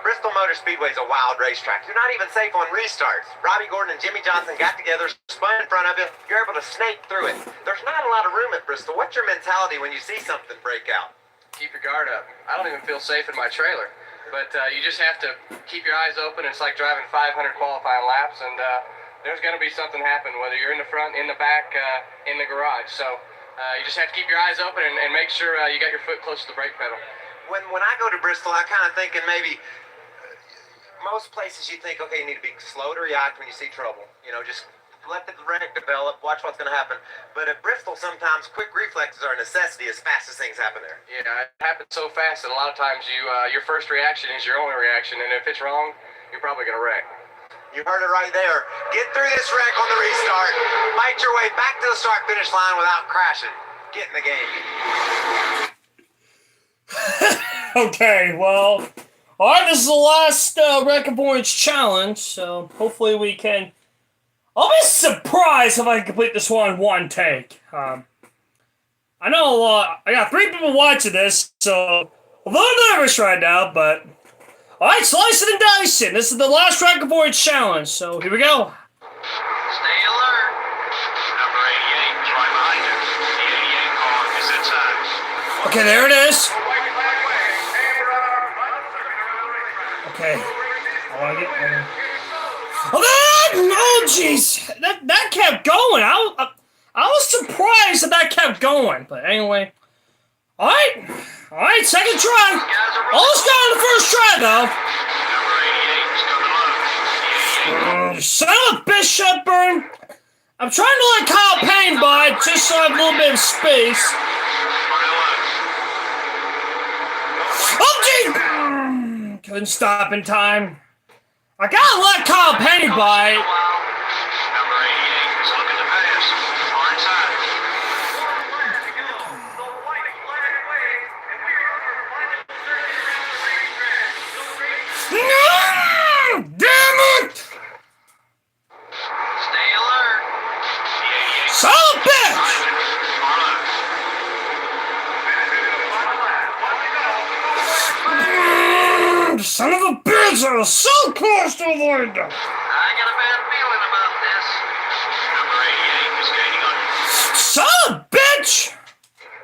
Bristol Motor Speedway is a wild racetrack. You're not even safe on restarts. Robbie Gordon and Jimmy Johnson got together, spun in front of you. You're able to snake through it. There's not a lot of room at Bristol. What's your mentality when you see something break out? Keep your guard up. I don't even feel safe in my trailer. But you just have to keep your eyes open. It's like driving 500 qualifying laps, and there's going to be something happen, whether you're in the front, in the back, in the garage. So you just have to keep your eyes open and make sure you got your foot close to the brake pedal. When I go to Bristol, I kind of thinking maybe most places you think, okay, you need to be slow to react when you see trouble. You know, just let the wreck develop, watch what's going to happen. But at Bristol, sometimes quick reflexes are a necessity as fast as things happen there. Yeah, it happens so fast, and a lot of times your first reaction is your only reaction, and if it's wrong, you're probably gonna wreck. You heard it right there. Get through this wreck on the restart. Fight your way back to the start-finish line without crashing. Get in the game. Okay, well, all right, this is the last Wreck Avoidance challenge, so hopefully we can... I'll be surprised if I can complete this one in one take. I know I got 3 people watching this, so I'm a little nervous right now, but... Alright, slicing and dicing. This is the last Wreck Avoidance challenge, so here we go. Stay alert. Number 88 is right behind you. The 88 car is inside. Okay, there it is. Okay. Oh, jeez. That kept going. I was surprised that kept going. But anyway. Alright. Alright, second try. Almost got on the first try, though. Son of a bitch, Shepburn. I'm trying to let Kyle Payne by just so I have a little bit of space. Oh, gee! Couldn't stop in time. I gotta let Kyle Payne by. Number 88 is looking to pass. Far inside. No! Damn it! Stay alert. Son of a bitch! Son of a bitch! I was so close to avoid them! I got a bad feeling about this. Number 88 is gaining on you. Son of a bitch!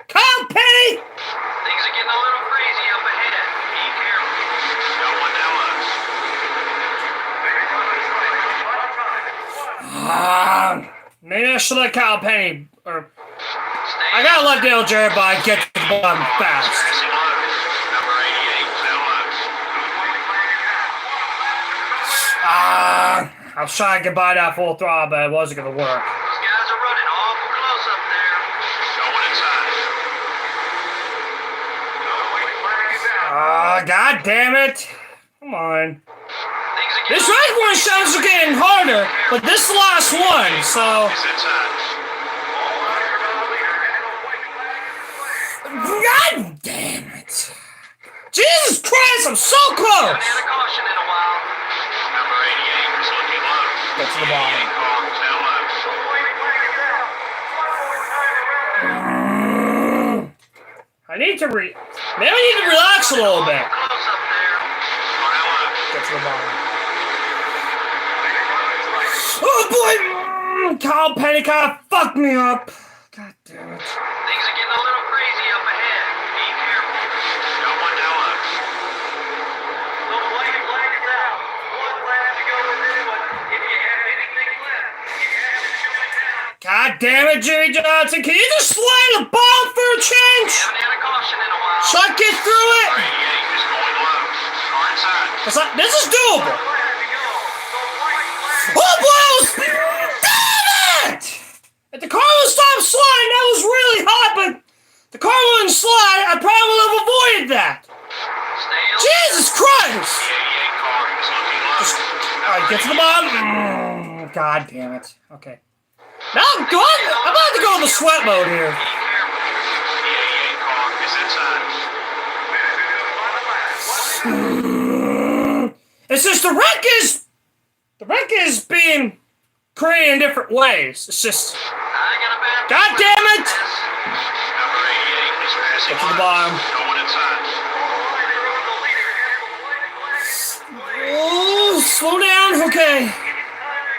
Kyle Penny! Things are getting a little crazy up ahead. Be careful. Got one down low. Maybe I should let Kyle Penny, or... I gotta let Dale Jarrett by get to the bottom fast. Passing low. Number 88 is down low. I was trying to get by that full throttle, but it wasn't gonna work. Those guys are running awful close up there. Going inside. God damn it. Come on. Things are This getting right one shows are getting harder, but this is the last one, so... It's inside. God damn it. Jesus Christ, I'm so close! Haven't had a caution in a while. Number 88 is looking low. Get to the bottom. 88 car is down low. I need to maybe I need to relax a little bit. Close up there. Get to the bottom. Oh boy! Kyle Penny kind of fucked me up. God damn it. Things are getting a little crazy up ahead. Be careful. Got one down low. The flag is out. One lap to go with this one. If you have anything left, you have to shoot it down. God damn it, Jimmy Johnson. Can you just slide the bomb for a change? Haven't had a caution in a while. So I get through it? 88 is going low. Car inside. This is doable. Oh boy! Damn it! If the car would stop sliding, that was really hot, but the car wouldn't slide, I probably would have avoided that. Jesus Christ! Alright, get to the bottom. God damn it. Okay. Now I'm about to go in the sweat mode here. It's just the wreck is being created in different ways. It's just, God damn it! Get to the bottom. Oh, slow down. Okay.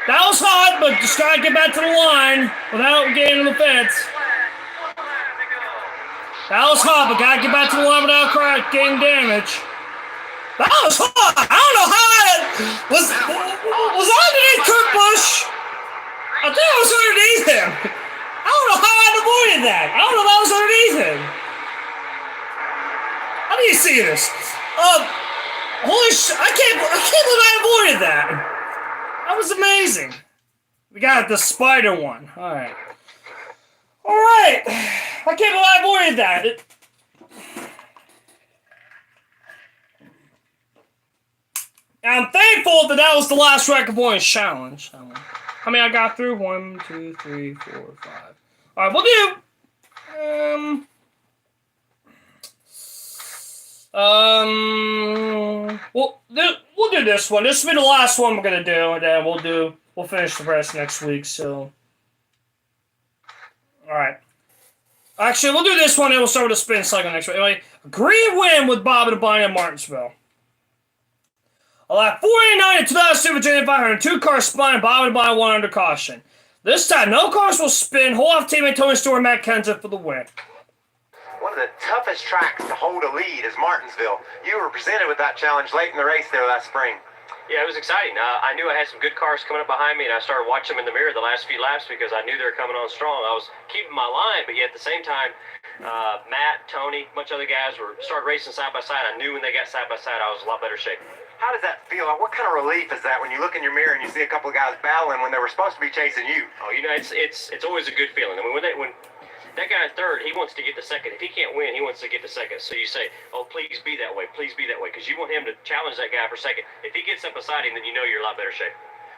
That was hot, but just gotta get back to the line without getting in the fence. That was hot, but gotta get back to the line without getting damage. That was hot. I don't know how was I underneath Kurt Busch? I think I was underneath him. I don't know how I avoided that. I don't know if I was underneath him. How do you see this? Holy shit! I can't believe I avoided that. That was amazing. We got the spider one. Alright. Alright. I can't believe I avoided that. I'm thankful that that was the last record points challenge. How many I got through? 1, 2, 3, 4, 5. Alright, we'll do. We'll do this one. This will be the last one we're gonna do, and then we'll finish the rest next week. So, all right. Actually, we'll do this one, and we'll start with the spin cycle next week. Anyway, green win with Bob and the Bunny in Martinsville. A lap 489 in 2002 Virginia 500. 2 cars spun, and Bob and the Bunny won under caution. This time, no cars will spin. Whole off teammate Tony Stewart and Matt Kenseth for the win. One of the toughest tracks to hold a lead is Martinsville. You were presented with that challenge late in the race there last spring. Yeah, it was exciting. I knew I had some good cars coming up behind me, and I started watching them in the mirror the last few laps because I knew they were coming on strong. I was keeping my line, but yet at the same time, Matt, Tony, a bunch of other guys started racing side by side. I knew when they got side by side, I was in a lot better shape. How does that feel? What kind of relief is that when you look in your mirror and you see a couple of guys battling when they were supposed to be chasing you? Oh, you know, it's always a good feeling. I mean, when that guy in third, he wants to get the second. If he can't win, he wants to get the second. So you say, oh, please be that way, because you want him to challenge that guy for second. If he gets up beside him, then you know you're in a lot better shape.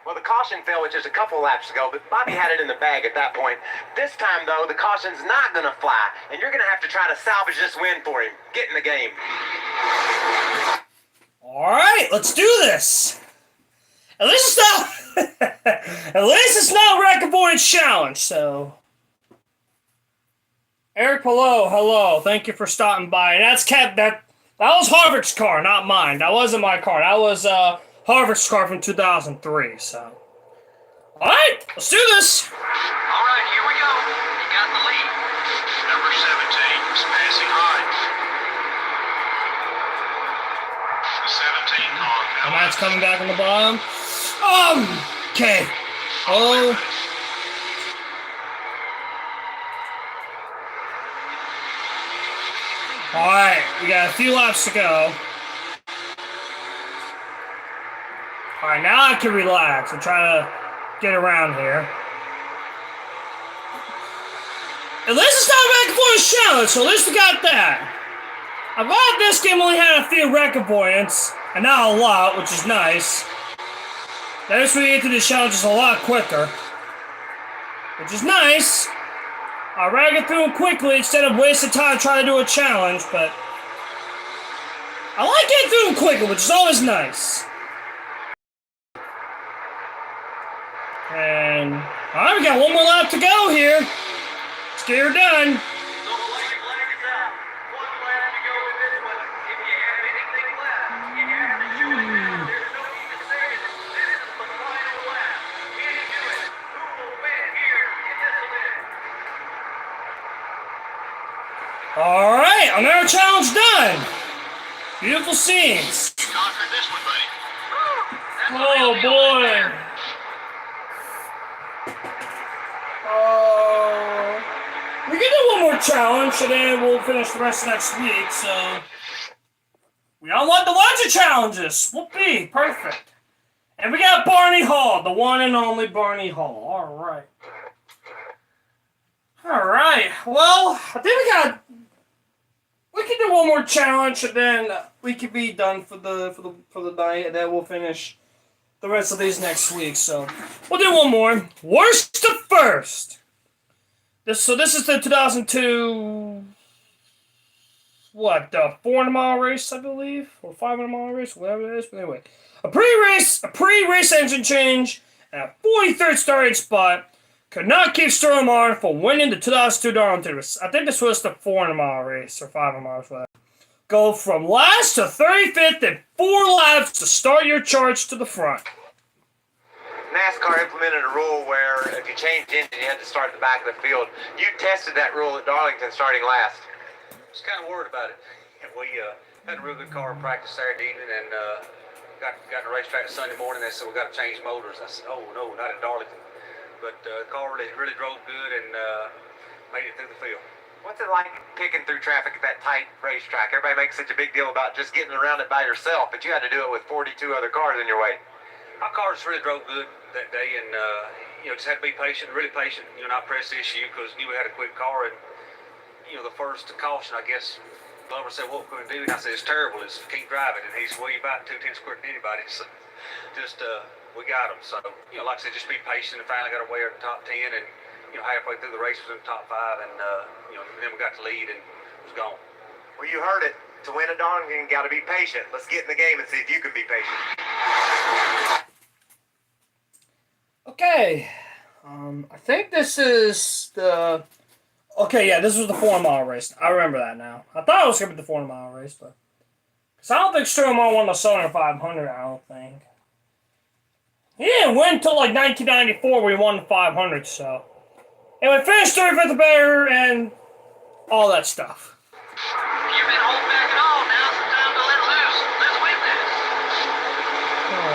Well, the caution fell with just a couple laps ago, but Bobby had it in the bag at that point. This time, though, the caution's not going to fly, and you're going to have to try to salvage this win for him. Get in the game. All right, let's do this. At least it's not. At least it's not a record points challenge. So. Eric, hello. Thank you for stopping by. And that was Harvick's car, not mine. That wasn't my car. That was Harvick's car from 2003. So, all right, let's do this. All right, here we go. You got the lead. Number 17 is passing high. The 17 car. And that's coming back on the bottom. Okay. Oh. Alright, we got a few laps to go. Alright, now I can relax and try to get around here. At least it's not a record points challenge, so at least we got that. I'm glad this game only had a few record points, and not a lot, which is nice. That means we get to the challenges a lot quicker, which is nice. I'd rather get through them quickly instead of wasting time trying to do a challenge, but I like getting through them quicker, which is always nice. And, alright, we got one more lap to go here. Let's get her done. Alright, another challenge done. Beautiful scenes. You conquered this one, buddy. Oh boy. We can do one more challenge and then we'll finish the rest next week, so we unlocked a bunch of challenges. Whoopee, perfect. And we got Barney Hall, the one and only Barney Hall. Alright. Alright. Well, I think we can do one more challenge and then we can be done for the night, and then we'll finish the rest of these next week. So we'll do one more. Worst to first. This is the 2002 the 400-mile race, I believe, or 500-mile race, whatever it is. But anyway, a pre-race engine change, and a 43rd starting spot could not keep Sterling Martin from winning the 2002 Darlington race. I think this was the 400-mile race or 500 miles, whatever. Go from last to 35th in 4 laps to start your charge to the front. NASCAR implemented a rule where if you changed engine, you had to start at the back of the field. You tested that rule at Darlington starting last. I was kind of worried about it. We had a real good car in practice Saturday evening and got in the racetrack Sunday morning. They said, we got to change motors. I said, oh, no, not at Darlington. But the car really drove good and made it through the field. What's it like picking through traffic at that tight racetrack? Everybody makes such a big deal about just getting around it by yourself, but you had to do it with 42 other cars in your way. Our car just really drove good that day, and just had to be patient, really patient, not press the issue because knew we had a quick car. And, the first caution, I guess, Bubba said, what we're going to do? And I said, it's terrible. It's keep driving. And he said, well, you're about 2 tenths quicker than anybody. So just, we got him. So, like I said, just be patient. And finally got away at the top 10. And, halfway through the race was in the top 5. And, then we got the lead and it was gone. Well, you heard it. To win a Darlington, you got to be patient. Let's get in the game and see if you can be patient. Okay. I think this is the... Okay, yeah, this was the 4-mile race. I remember that now. I thought it was going to be the 4-mile race, but... Because I don't think Stewart won the Southern 500, I don't think. He didn't win until, 1994 when he won the 500, so... Anyway, finished 35th better and all that stuff. You've been holding back at all. Now's the time to let loose. Let's win this.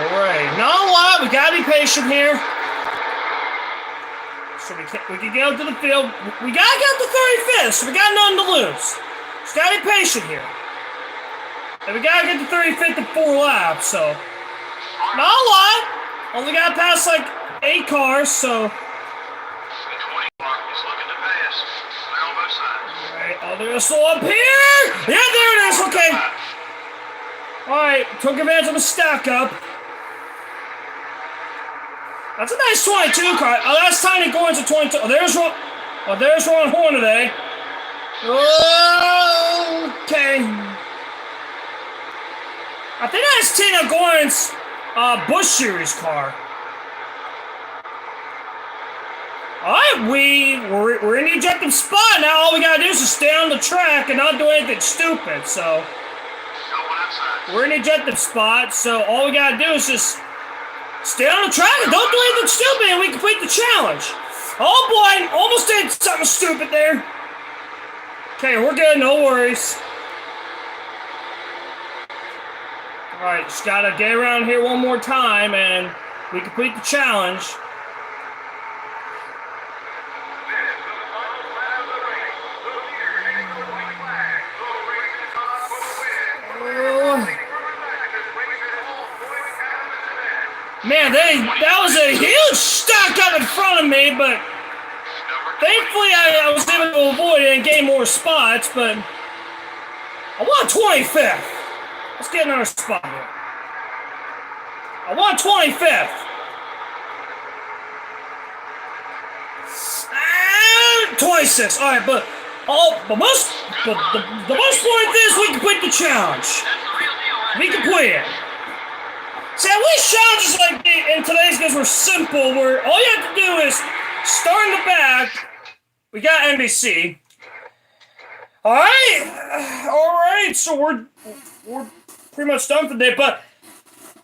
Alright, not a lot. We gotta be patient here. So we can get out to the field. We gotta get up to 35th, so we got nothing to lose. Just gotta be patient here. And we gotta get to 35th in 4 laps, so... Not a lot. Only gotta pass 8 cars, so... The 20 mark is looking to pass. They're on both sides. Alright, they're slow up here! Yeah, there it is, okay. Alright, took advantage of the stack up. That's a nice 22 car. Oh, that's time to go into 22. Oh, there's Ron Hornaday. Okay. I think that's Tina Gorin's Busch Series car. Alright, we're in the ejective spot now. All we gotta do is just stay on the track and not do anything stupid, so... We're in the ejective spot, so all we gotta do is just stay on the track and don't do anything stupid and we complete the challenge. Oh boy, almost did something stupid there. Okay, we're good, no worries. Alright, just gotta get around here one more time and we complete the challenge. Man, that was a huge stack up in front of me, but thankfully I was able to avoid it and gain more spots, but I want 25th. Let's get another spot here. I want 25th. 26. All right, but the most important thing is we complete the challenge. We complete it. See, I wish challenges like in today's games were simple, where all you have to do is start in the back. We got NBC. All right. So we're pretty much done for the day. But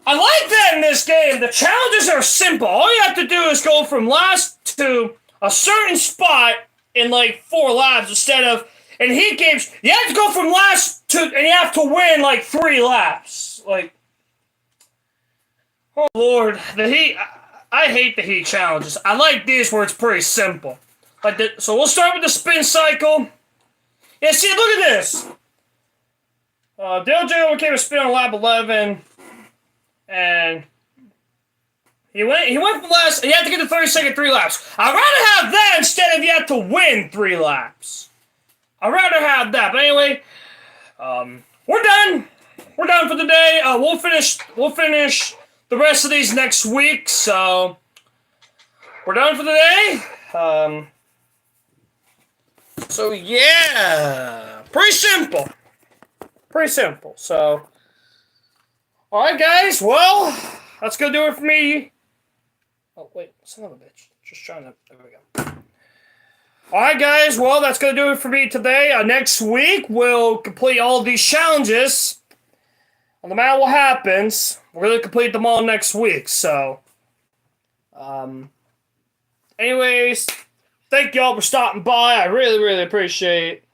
I like that in this game. The challenges are simple. All you have to do is go from last to a certain spot in 4 laps instead of in heat games. You have to go from last to and you have to win 3 laps. Oh Lord, the heat. I hate the heat challenges. I like these where it's pretty simple. So we'll start with the spin cycle. Yeah, see, look at this. Dale J overcame a spin on lap 11, and he went from last. You have to get to 32nd 3 laps. I'd rather have that instead of you have to win 3 laps. I'd rather have that. But anyway, we're done. We're done for the day. We'll finish the rest of these next week, so we're done for the day. So yeah, pretty simple. So, all right, guys. Well, that's gonna do it for me. Oh wait, son of a bitch. Just trying to. There we go. All right, guys. Well, that's gonna do it for me today. Next week we'll complete all of these challenges. No matter what happens, we're going to complete them all next week, so... anyways, thank y'all for stopping by. I really, really appreciate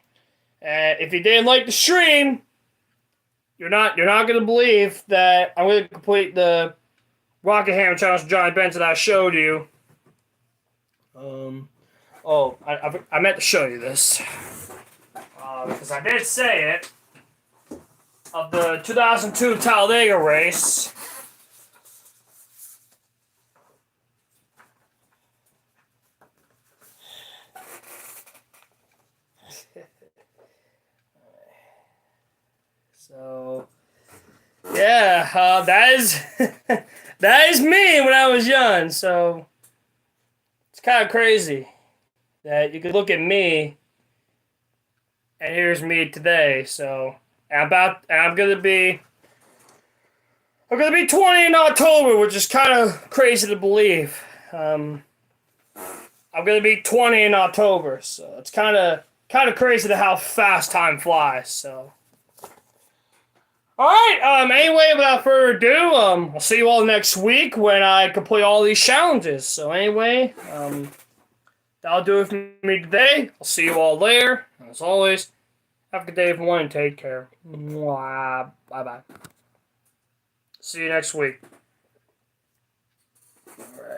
it. If you didn't like the stream, you're not going to believe that I'm going to complete the Rocket Hammer Challenge with Johnny Benson that I showed you. I meant to show you this. Because I did say it. Of the 2002 Talladega race. So, yeah, that is that is me when I was young. So, it's kind of crazy that you could look at me and here's me today. So, I'm gonna be 20 in October, which is kind of crazy to believe. I'm gonna be 20 in October, so it's kind of crazy to how fast time flies. So, all right. Anyway, without further ado, I'll see you all next week when I complete all these challenges. So anyway, that'll do it for me today. I'll see you all later. As always, have a good day, everyone, and take care. Bye bye. See you next week.